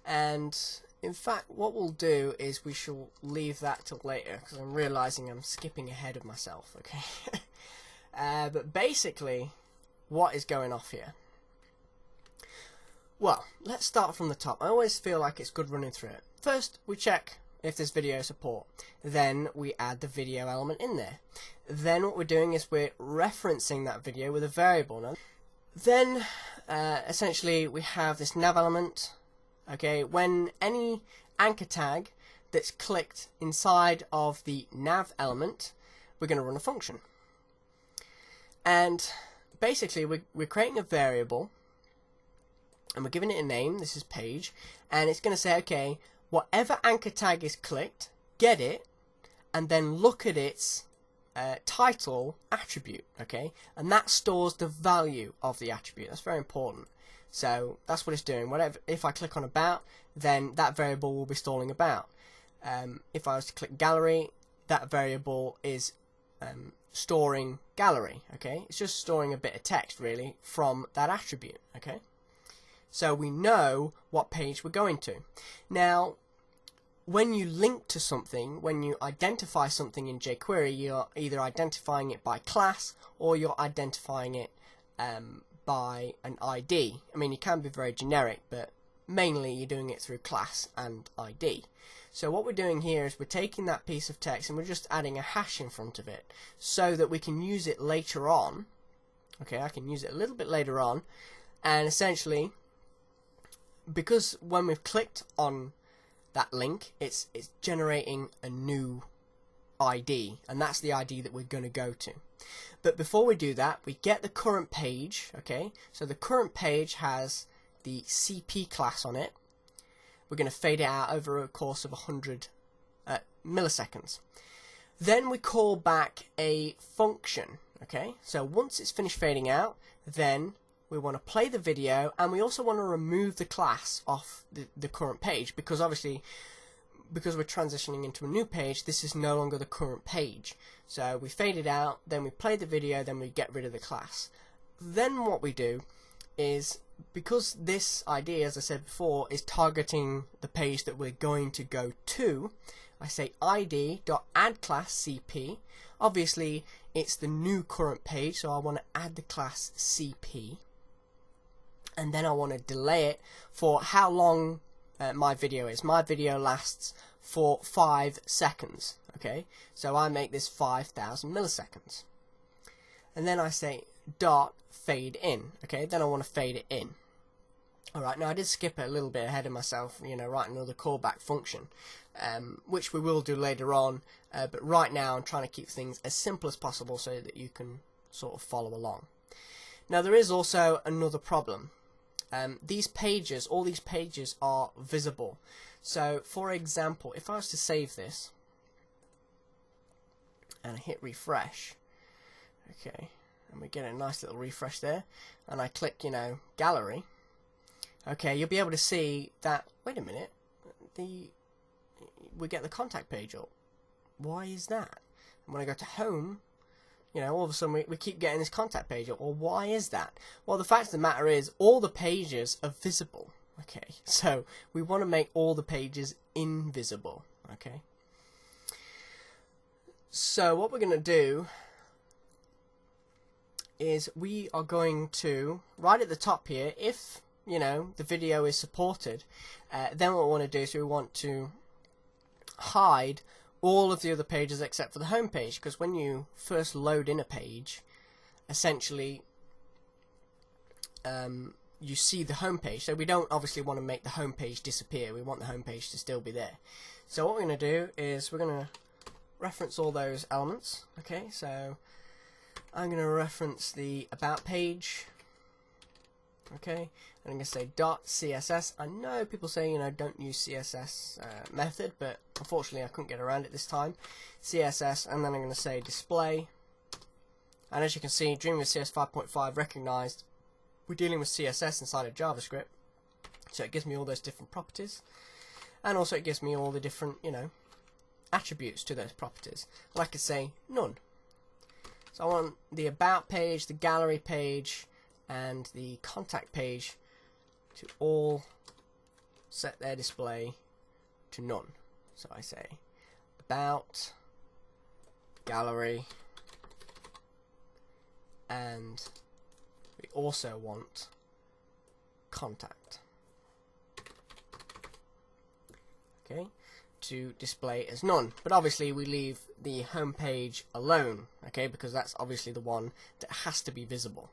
and in fact, what we'll do is we shall leave that till later, because I'm realizing I'm skipping ahead of myself, okay? But basically, what is going off here? Well, let's start from the top. I always feel like it's good running through it. First, we check if there's video support. Then we add the video element in there. Then what we're doing is we're referencing that video with a variable. Now, then, essentially, we have this nav element. Okay, when any anchor tag that's clicked inside of the nav element, we're going to run a function. And basically, we're creating a variable, and we're giving it a name. This is page, and it's going to say, okay, whatever anchor tag is clicked, get it, and then look at its title attribute. Okay, and that stores the value of the attribute. That's very important. So that's what it's doing. Whatever, if I click on about, then that variable will be storing about. If I was to click gallery, that variable is storing gallery. Okay, it's just storing a bit of text really from that attribute. Okay, so we know what page we're going to. Now, when you link to something, when you identify something in Jquery, you're either identifying it by class or you're identifying it by an ID. I mean, it can be very generic, but mainly you're doing it through class and ID. So what we're doing here is we're taking that piece of text and we're just adding a hash in front of it so that we can use it later on. Okay, I can use it a little bit later on, and essentially, because when we've clicked on that link, it's generating a new ID, and that's the ID that we're going to go to. But before we do that, we get the current page. Okay, so the current page has the CP class on it. We're going to fade it out over a course of 100 milliseconds. Then we call back a function. Okay, so once it's finished fading out, then we want to play the video, and we also want to remove the class off the current page, because obviously, because we're transitioning into a new page, this is no longer the current page. So we fade it out, then we play the video, then we get rid of the class. Then what we do is, because this ID, as I said before, is targeting the page that we're going to go to, I say id.addClassCP. Obviously, it's the new current page, so I want to add the class CP. And then I want to delay it for how long my video is. My video lasts for 5 seconds. Okay, so I make this 5,000 milliseconds. And then I say dot fade in. Okay, then I want to fade it in. Alright, now I did skip a little bit ahead of myself, writing another callback function, which we will do later on, but right now I'm trying to keep things as simple as possible so that you can sort of follow along. Now there is also another problem. These pages, all these pages are visible. So for example, if I was to save this and I hit refresh, okay, and we get a nice little refresh there, and I click, gallery, okay, you'll be able to see that, wait a minute, we get the contact page up. Why is that? And when I go to home, all of a sudden we keep getting this contact page up. Well, why is that? Well, the fact of the matter is, all the pages are visible. Okay, so we want to make all the pages invisible. Okay, so what we're going to do is we are going to, right at the top here, if the video is supported, then what we want to do is we want to hide all of the other pages except for the home page, because when you first load in a page, essentially you see the home page. So we don't obviously want to make the home page disappear. We want the home page to still be there. So what we're going to do is we're going to reference all those elements. Okay, so I'm going to reference the about page. Okay, and I'm going to say .css. I know people say, don't use CSS method, but unfortunately I couldn't get around it this time. CSS, and then I'm going to say display. And as you can see, Dreamweaver CS5 recognized we're dealing with CSS inside of JavaScript. So it gives me all those different properties. And also it gives me all the different, attributes to those properties. And I could say none. So I want the about page, the gallery page, and the contact page to all set their display to none. So I say about, gallery, and we also want contact, okay, to display as none. But obviously we leave the home page alone, okay, because that's obviously the one that has to be visible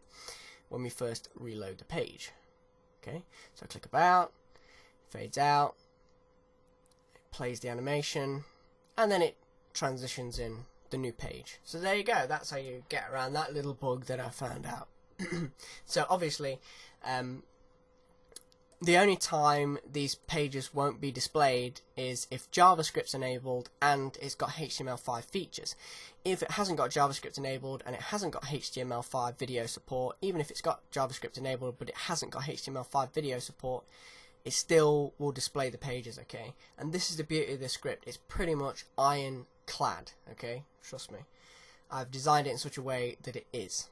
when we first reload the page. Okay, so I click about, fades out, it plays the animation, and then it transitions in the new page. So there you go, that's how you get around that little bug that I found out. So obviously the only time these pages won't be displayed is if JavaScript's enabled and it's got HTML5 features. If it hasn't got JavaScript enabled and it hasn't got HTML5 video support, even if it's got JavaScript enabled but it hasn't got HTML5 video support, it still will display the pages, okay? And this is the beauty of this script, it's pretty much ironclad, okay? Trust me. I've designed it in such a way that it is.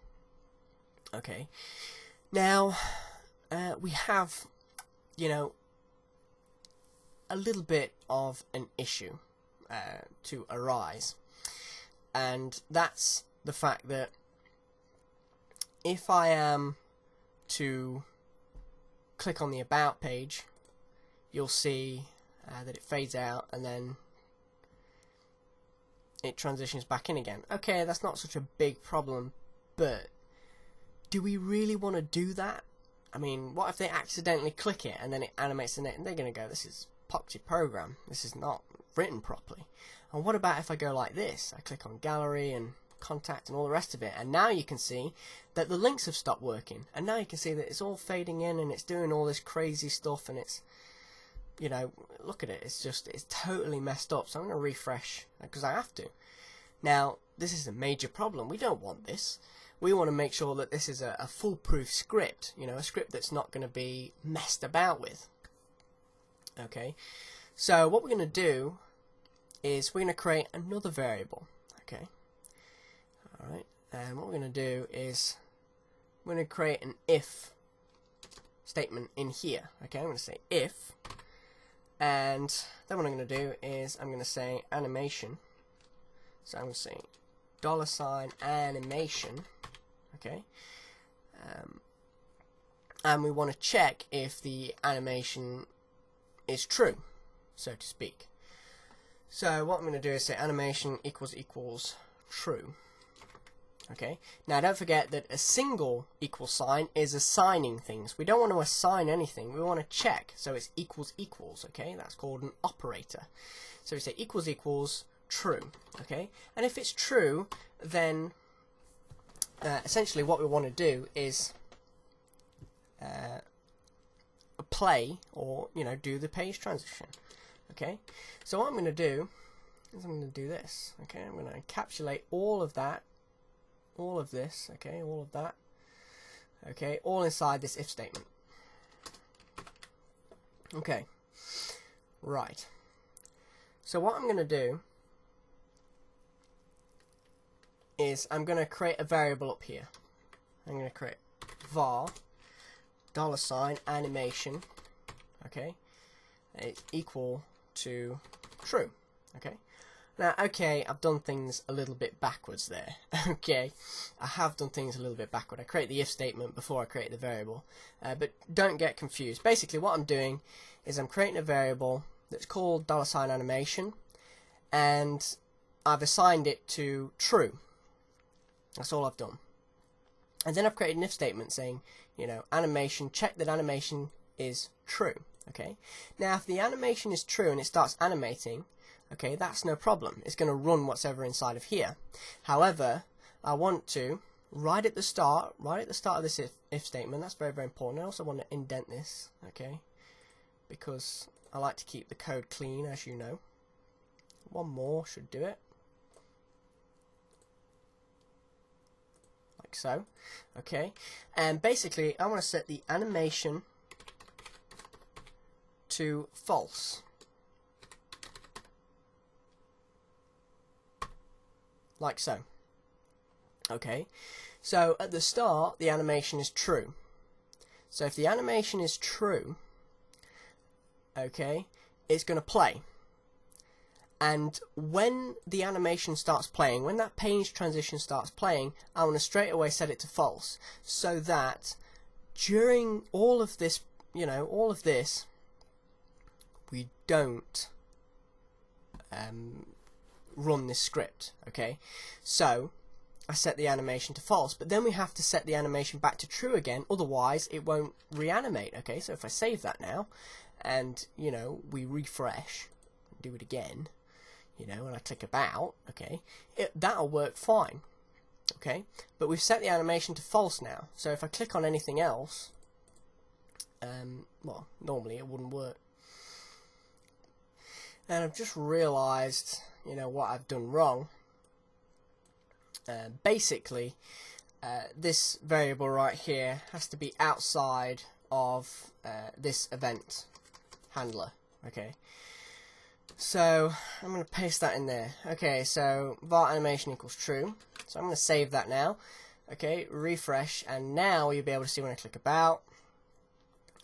Okay, now we have, you know, a little bit of an issue to arise, and that's the fact that if I am to click on the About page, you'll see that it fades out and then it transitions back in again. Okay, that's not such a big problem, but do we really want to do that? I mean, what if they accidentally click it and then it animates in it and they're going to go, this is poxy program, this is not written properly. And what about if I go like this? I click on gallery and contact and all the rest of it, and now you can see that the links have stopped working, and now you can see that it's all fading in and it's doing all this crazy stuff, and it's, you know, look at it, it's totally messed up. So I'm going to refresh because I have to. Now this is a major problem. We don't want this. We want to make sure that this is a foolproof script, you know, a script that's not going to be messed about with. Okay, so what we're going to do is we're going to create another variable. Okay, alright, and what we're going to do is we're going to create an if statement in here. Okay, I'm going to say if, and then what I'm going to do is I'm going to say animation. So I'm going to say $animation. Okay, and we want to check if the animation is true, so to speak. So what I'm going to do is say animation equals true. Okay, now don't forget that a single equal sign is assigning things. We don't want to assign anything, we want to check. So it's equals. Okay, that's called an operator. So we say equals true. Okay, and if it's true, then essentially what we want to do is play, or, you know, do the page transition. Okay, so what I'm going to do is I'm going to do this. Okay, I'm going to encapsulate all of that, all of this, okay, all of that, okay, all inside this if statement. Okay, right, so what I'm going to do is I'm going to create a variable up here. I'm going to create var $animation, okay, it's equal to true. Okay, now, okay, I've done things a little bit backwards there. Okay, I have done things a little bit backward. I create the if statement before I create the variable, but don't get confused. Basically what I'm doing is I'm creating a variable that's called $animation, and I've assigned it to true. That's all I've done. And then I've created an if statement saying, you know, animation, check that animation is true. Okay, now if the animation is true and it starts animating, okay, that's no problem. It's going to run whatever inside of here. However, I want to, right at the start of this if statement, that's very, very important. I also want to indent this, okay, because I like to keep the code clean, as you know. One more should do it. Like so. Okay, and basically I want to set the animation to false. Like so. Okay, so at the start the animation is true. So if the animation is true, okay, it's going to play. And when the animation starts playing, when that page transition starts playing, I want to straight away set it to false, so that during all of this, you know, all of this, we don't run this script. Okay, so I set the animation to false, but then we have to set the animation back to true again, otherwise it won't reanimate. Okay, so if I save that now and, you know, we refresh, do it again, you know, and I click about, okay, that'll work fine. Okay, but we've set the animation to false now, so if I click on anything else, well, normally it wouldn't work. And I've just realized, you know, what I've done wrong. Basically, this variable right here has to be outside of this event handler. Okay, so I'm going to paste that in there. Okay, so var animation equals true. So I'm going to save that now. Okay, refresh, and now you'll be able to see when I click about.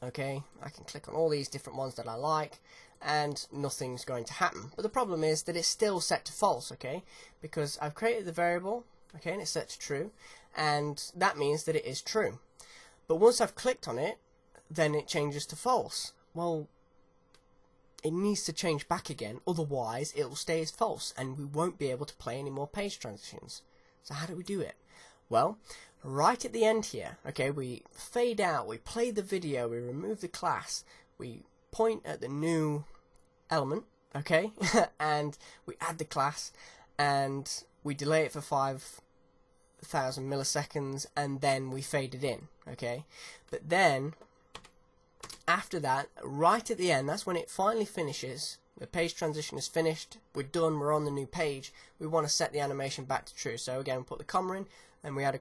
Okay, I can click on all these different ones that I like, and nothing's going to happen. But the problem is that it's still set to false, okay, because I've created the variable, okay, and it's set to true, and that means that it is true. But once I've clicked on it, then it changes to false. Well, it needs to change back again, otherwise it will stay as false, and we won't be able to play any more page transitions. So how do we do it? Well, right at the end here, okay, we fade out, we play the video, we remove the class, we point at the new element, okay, and we add the class, and we delay it for 5,000 milliseconds, and then we fade it in, okay. But then, after that, right at the end, that's when it finally finishes. The page transition is finished, we're done, we're on the new page. We want to set the animation back to true. So again, we put the comma in, and we add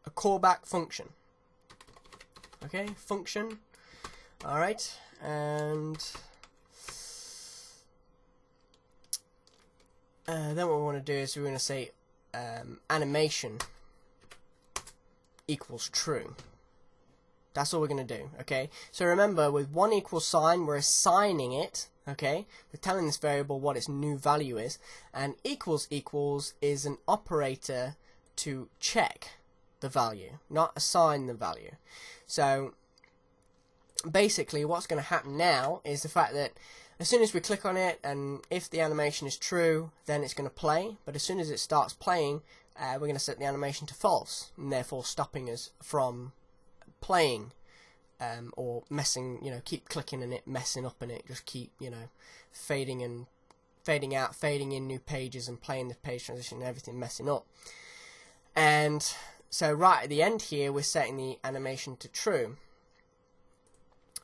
a callback function. Okay, function. Alright, and then what we want to do is we're going to say animation equals true. That's all we're going to do, okay? So remember, with one equal sign, we're assigning it, okay? We're telling this variable what its new value is, and equals is an operator to check the value, not assign the value. So basically what's going to happen now is the fact that as soon as we click on it, and if the animation is true, then it's going to play, but as soon as it starts playing, we're going to set the animation to false, and therefore stopping us from playing, or messing, keep clicking and it messing up, and it just keep, fading out, fading in new pages, and playing the page transition and everything messing up. And so right at the end here, we're setting the animation to true.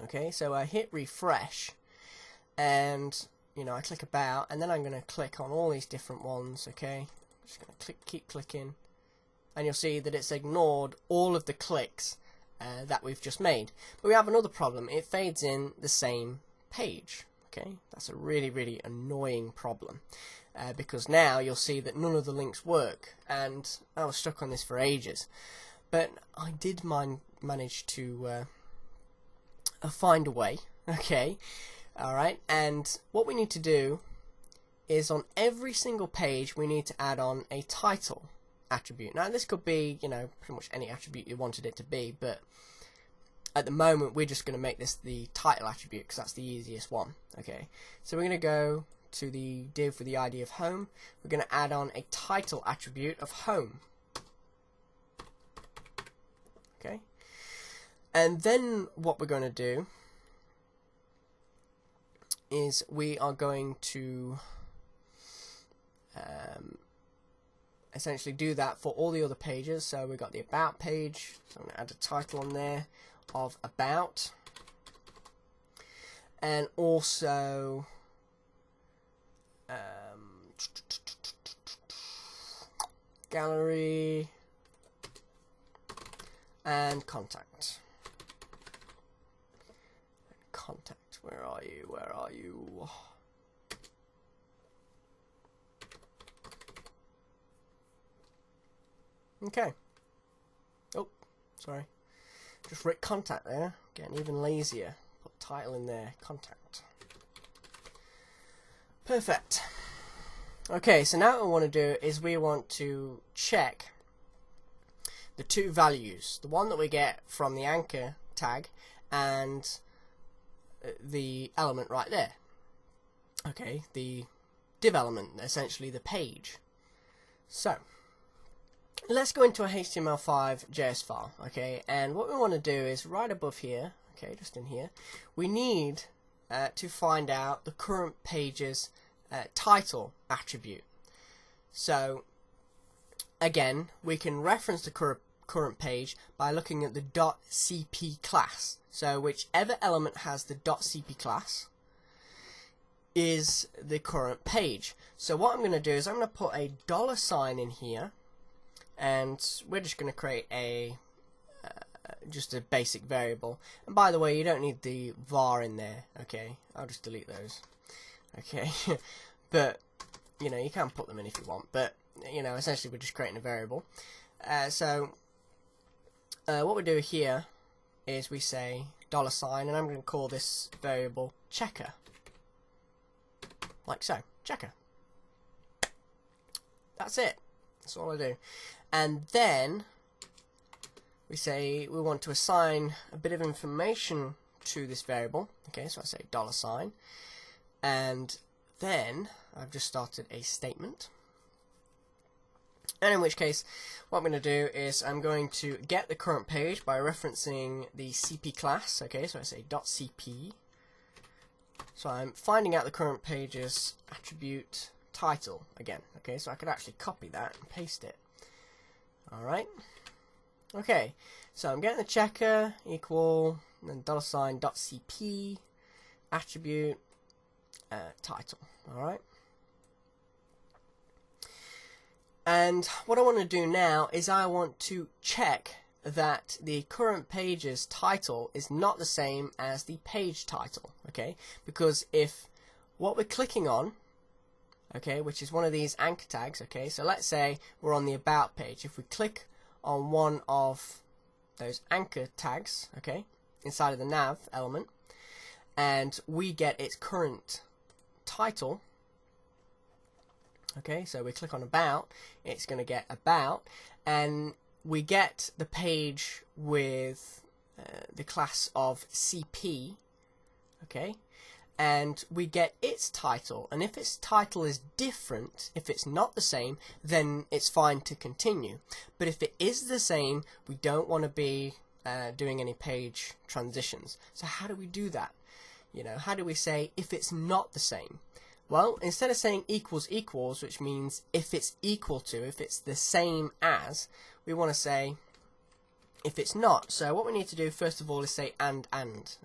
Okay, so I hit refresh, and I click about, and then I'm going to click on all these different ones. Okay, just going to keep clicking, and you'll see that it's ignored all of the clicks that we've just made. But we have another problem. It fades in the same page. Okay, that's a really annoying problem, because now you'll see that none of the links work, and I was stuck on this for ages. But I did manage to find a way. Okay, alright, and what we need to do is on every single page we need to add on a title attribute. Now this could be, pretty much any attribute you wanted it to be, but at the moment we're just going to make this the title attribute because that's the easiest one. Okay, so we're going to go to the div with the ID of home. We're going to add on a title attribute of home. Okay, and then what we're going to do is we are going to essentially do that for all the other pages. So we've got the about page, so I'm going to add a title on there of about, and also gallery and contact. Where are you? Okay. Oh, sorry. Just write contact there. Getting even lazier. Put title in there. Contact. Perfect. Okay, so now what we want to do is we want to check the two values. The one that we get from the anchor tag and the element right there. Okay, the div element, essentially the page. So let's go into a HTML5 Js file. Okay, and what we want to do is right above here, okay, just in here, we need to find out the current page's title attribute. So again, we can reference the current page by looking at the .cp class. So whichever element has the .cp class is the current page. So what I'm going to do is I'm going to put a $sign in here, and we're just going to create a just a basic variable. And by the way, you don't need the var in there. Okay, I'll just delete those. Okay, but you can put them in if you want. But you know, essentially we're just creating a variable. So what we do here is we say $, and I'm going to call this variable checker, like so, checker. That's it. That's all I do. And then we say we want to assign a bit of information to this variable. Okay, so I say $, and then I've just started a statement. And in which case, what I'm going to do is I'm going to get the current page by referencing the CP class. Okay, so I say .cp. So I'm finding out the current page's attribute title again. Okay, so I could actually copy that and paste it. Alright. Okay, so I'm getting the checker equal and then $.cp attribute title. Alright. And what I want to do now is I want to check that the current page's title is not the same as the page title, okay? Because if what we're clicking on, okay, which is one of these anchor tags, okay, so let's say we're on the about page. If we click on one of those anchor tags, okay, inside of the nav element, and we get its current title, okay, so we click on about, it's going to get about, and we get the page with the class of CP, okay, and we get its title, and if its title is different, if it's not the same, then it's fine to continue. But if it is the same, we don't want to be doing any page transitions. So how do we do that? You know, how do we say if it's not the same? Well, instead of saying equals equals, which means if it's equal to, if it's the same as, we want to say if it's not. So what we need to do first of all is say and,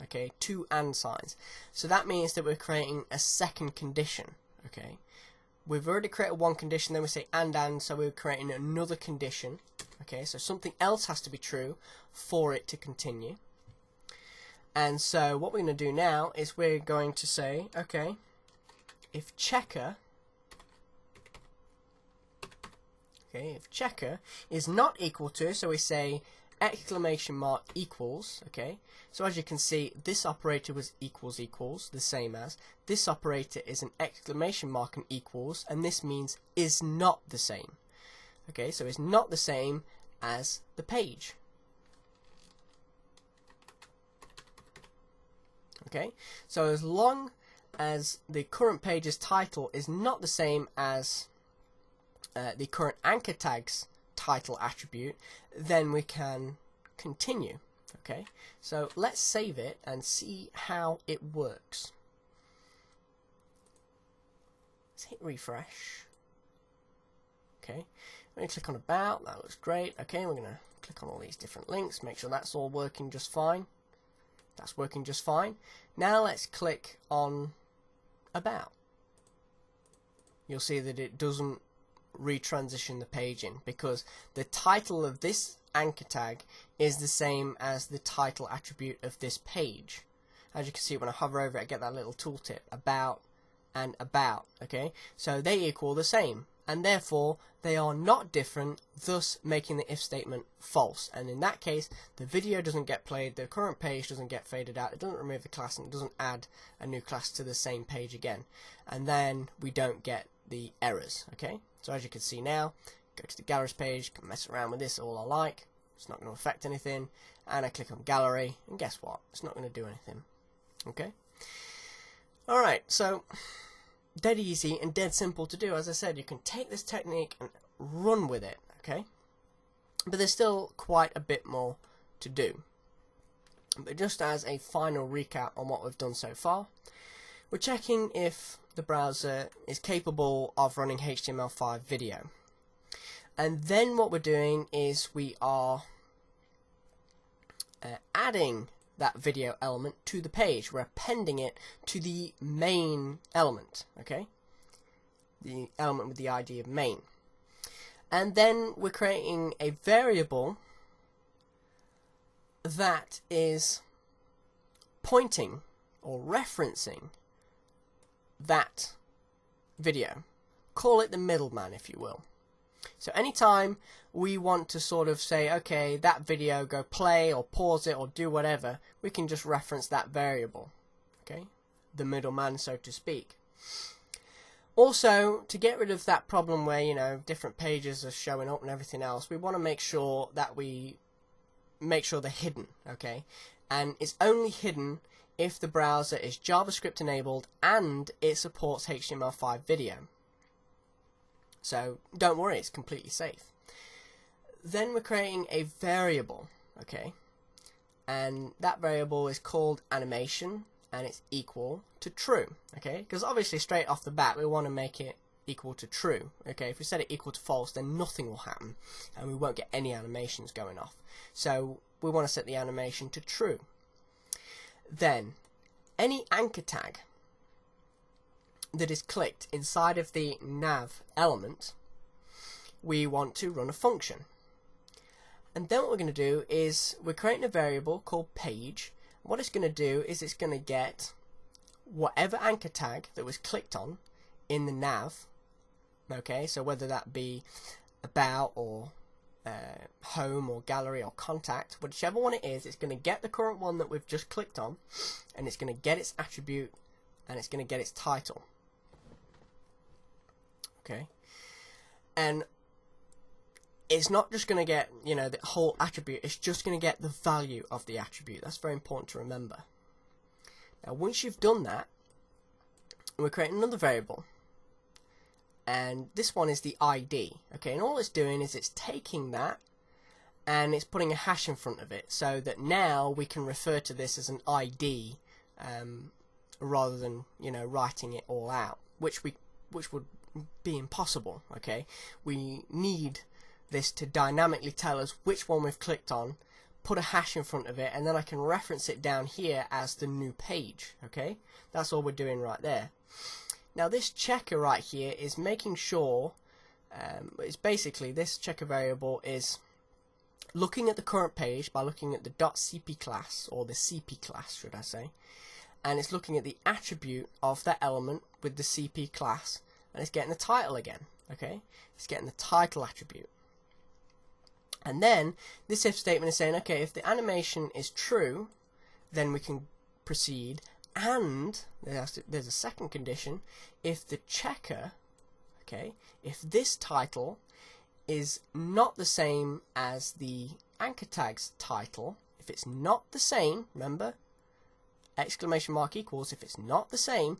okay, two and signs. So that means that we're creating a second condition, okay. We've already created one condition, then we say and, so we're creating another condition, okay. So something else has to be true for it to continue. And so what we're going to do now is we're going to say, okay, if checker, okay, if checker is not equal to, so we say exclamation mark equals, okay, so as you can see this operator was equals equals, the same as, this operator is an exclamation mark and equals, and this means is not the same, okay, so it's not the same as the page, okay, so as long as the current page's title is not the same as the current anchor tag's title attribute, then we can continue. Okay, so let's save it and see how it works. Let's hit refresh. Okay, we're going to click on about, that looks great. Okay, we're going to click on all these different links, make sure that's all working just fine. That's working just fine. Now let's click on about. You'll see that it doesn't retransition the page in because the title of this anchor tag is the same as the title attribute of this page. As you can see when I hover over it, I get that little tooltip, about and about, okay, so they equal the same and therefore they are not different, thus making the if statement false. And in that case the video doesn't get played, the current page doesn't get faded out, it doesn't remove the class, and it doesn't add a new class to the same page again, and then we don't get the errors. Okay, so as you can see now, go to the galleries page, can mess around with this all I like, it's not going to affect anything, and I click on gallery and guess what, it's not going to do anything. Okay, alright, so dead easy and dead simple to do. As I said, you can take this technique and run with it, okay? But there's still quite a bit more to do. But just as a final recap on what we've done so far, we're checking if the browser is capable of running HTML5 video. And then what we're doing is we are adding that video element to the page. We're appending it to the main element, okay? The element with the ID of main. And then we're creating a variable that is pointing or referencing that video. Call it the middleman, if you will. So anytime we want to sort of say, okay, that video, go play or pause it or do whatever, we can just reference that variable, okay, the middleman, so to speak. Also, to get rid of that problem where, you know, different pages are showing up and everything else, we want to make sure that we make sure they're hidden, okay, and it's only hidden if the browser is JavaScript enabled and it supports HTML5 video. So don't worry, it's completely safe. Then we're creating a variable, okay, and that variable is called animation, and it's equal to true, okay, because obviously straight off the bat we want to make it equal to true, okay. If we set it equal to false, then nothing will happen and we won't get any animations going off. So we want to set the animation to true. Then any anchor tag that is clicked inside of the nav element, we want to run a function. And then what we're going to do is we're creating a variable called page. What it's going to do is it's going to get whatever anchor tag that was clicked on in the nav, okay, so whether that be about or home or gallery or contact, whichever one it is, it's going to get the current one that we've just clicked on, and it's going to get its attribute, and it's going to get its title, okay. And it's not just going to get, you know, the whole attribute, it's just going to get the value of the attribute. That's very important to remember. Now once you've done that, we're creating another variable, and this one is the ID, okay, and all it's doing is it's taking that and it's putting a hash in front of it, so that now we can refer to this as an ID rather than, you know, writing it all out, which would be impossible, okay. We need this to dynamically tell us which one we've clicked on, put a hash in front of it, and then I can reference it down here as the new page, okay. That's all we're doing right there. Now this checker right here is making sure, it's basically, this checker variable is looking at the current page by looking at the .cp class, or the CP class should I say, and it's looking at the attribute of that element with the CP class, and it's getting the title again, okay, it's getting the title attribute. And then this if statement is saying, okay, if the animation is true, then we can proceed, and there's a second condition, if the checker, okay, if this title is not the same as the anchor tag's title, if it's not the same, remember, exclamation mark equals, if it's not the same,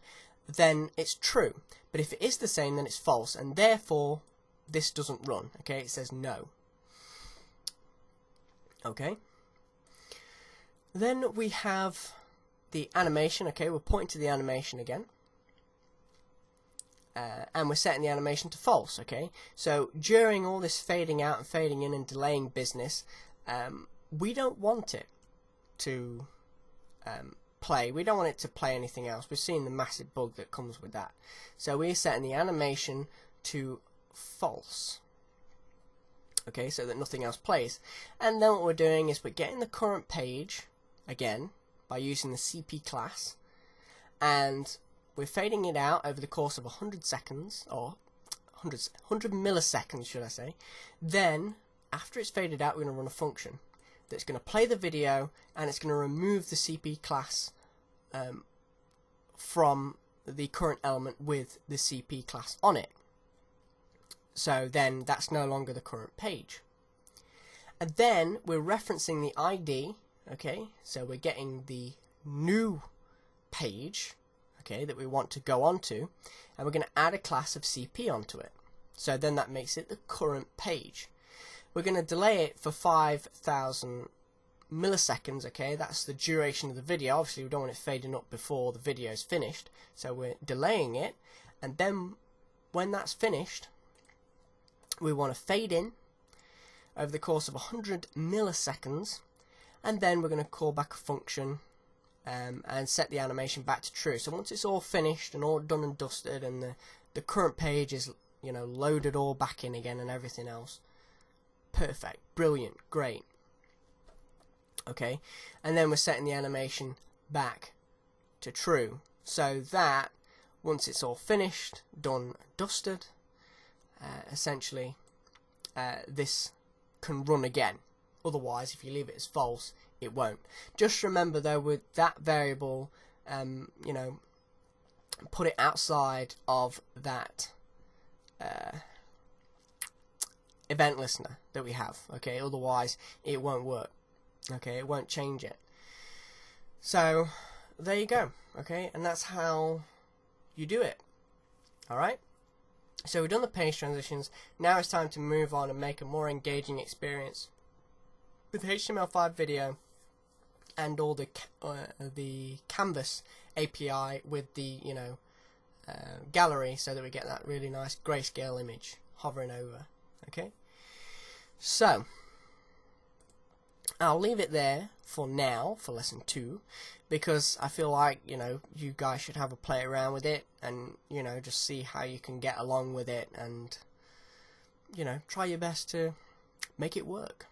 then it's true, but if it is the same, then it's false, and therefore this doesn't run, okay, it says no. Okay, then we have the animation, okay, we're pointing to the animation again, and we're setting the animation to false, okay. So during all this fading out and fading in and delaying business, we don't want it to play, we don't want it to play anything else. We've seen the massive bug that comes with that, so we're setting the animation to false, okay, so that nothing else plays. And then what we're doing is we're getting the current page again by using the CP class, and we're fading it out over the course of 100 seconds, or 100 milliseconds should I say. Then after it's faded out, we're going to run a function that's going to play the video, and it's going to remove the CP class from the current element with the CP class on it. So then that's no longer the current page. And then we're referencing the ID, okay, so we're getting the new page, okay, that we want to go onto, and we're going to add a class of CP onto it. So then that makes it the current page. We're going to delay it for 5,000 milliseconds, okay, that's the duration of the video. Obviously we don't want it fading up before the video is finished, so we're delaying it, and then when that's finished, we want to fade in over the course of 100 milliseconds, and then we're going to call back a function and set the animation back to true. So once it's all finished and all done and dusted, and the current page is, you know, loaded all back in again and everything else, perfect, brilliant, great, okay, and then we're setting the animation back to true, so that once it's all finished, done, dusted, essentially this can run again. Otherwise, if you leave it as false, it won't. Just remember though, with that variable, you know, put it outside of that event listener that we have. Okay, otherwise it won't work. Okay, it won't change it. So there you go. Okay, and that's how you do it. Alright, so we've done the page transitions. Now it's time to move on and make a more engaging experience with HTML5 video and all the canvas API with the, you know, gallery, so that we get that really nice grayscale image hovering over. Okay, so I'll leave it there for now for lesson 2, because I feel like, you know, you guys should have a play around with it and, you know, just see how you can get along with it and, you know, try your best to make it work.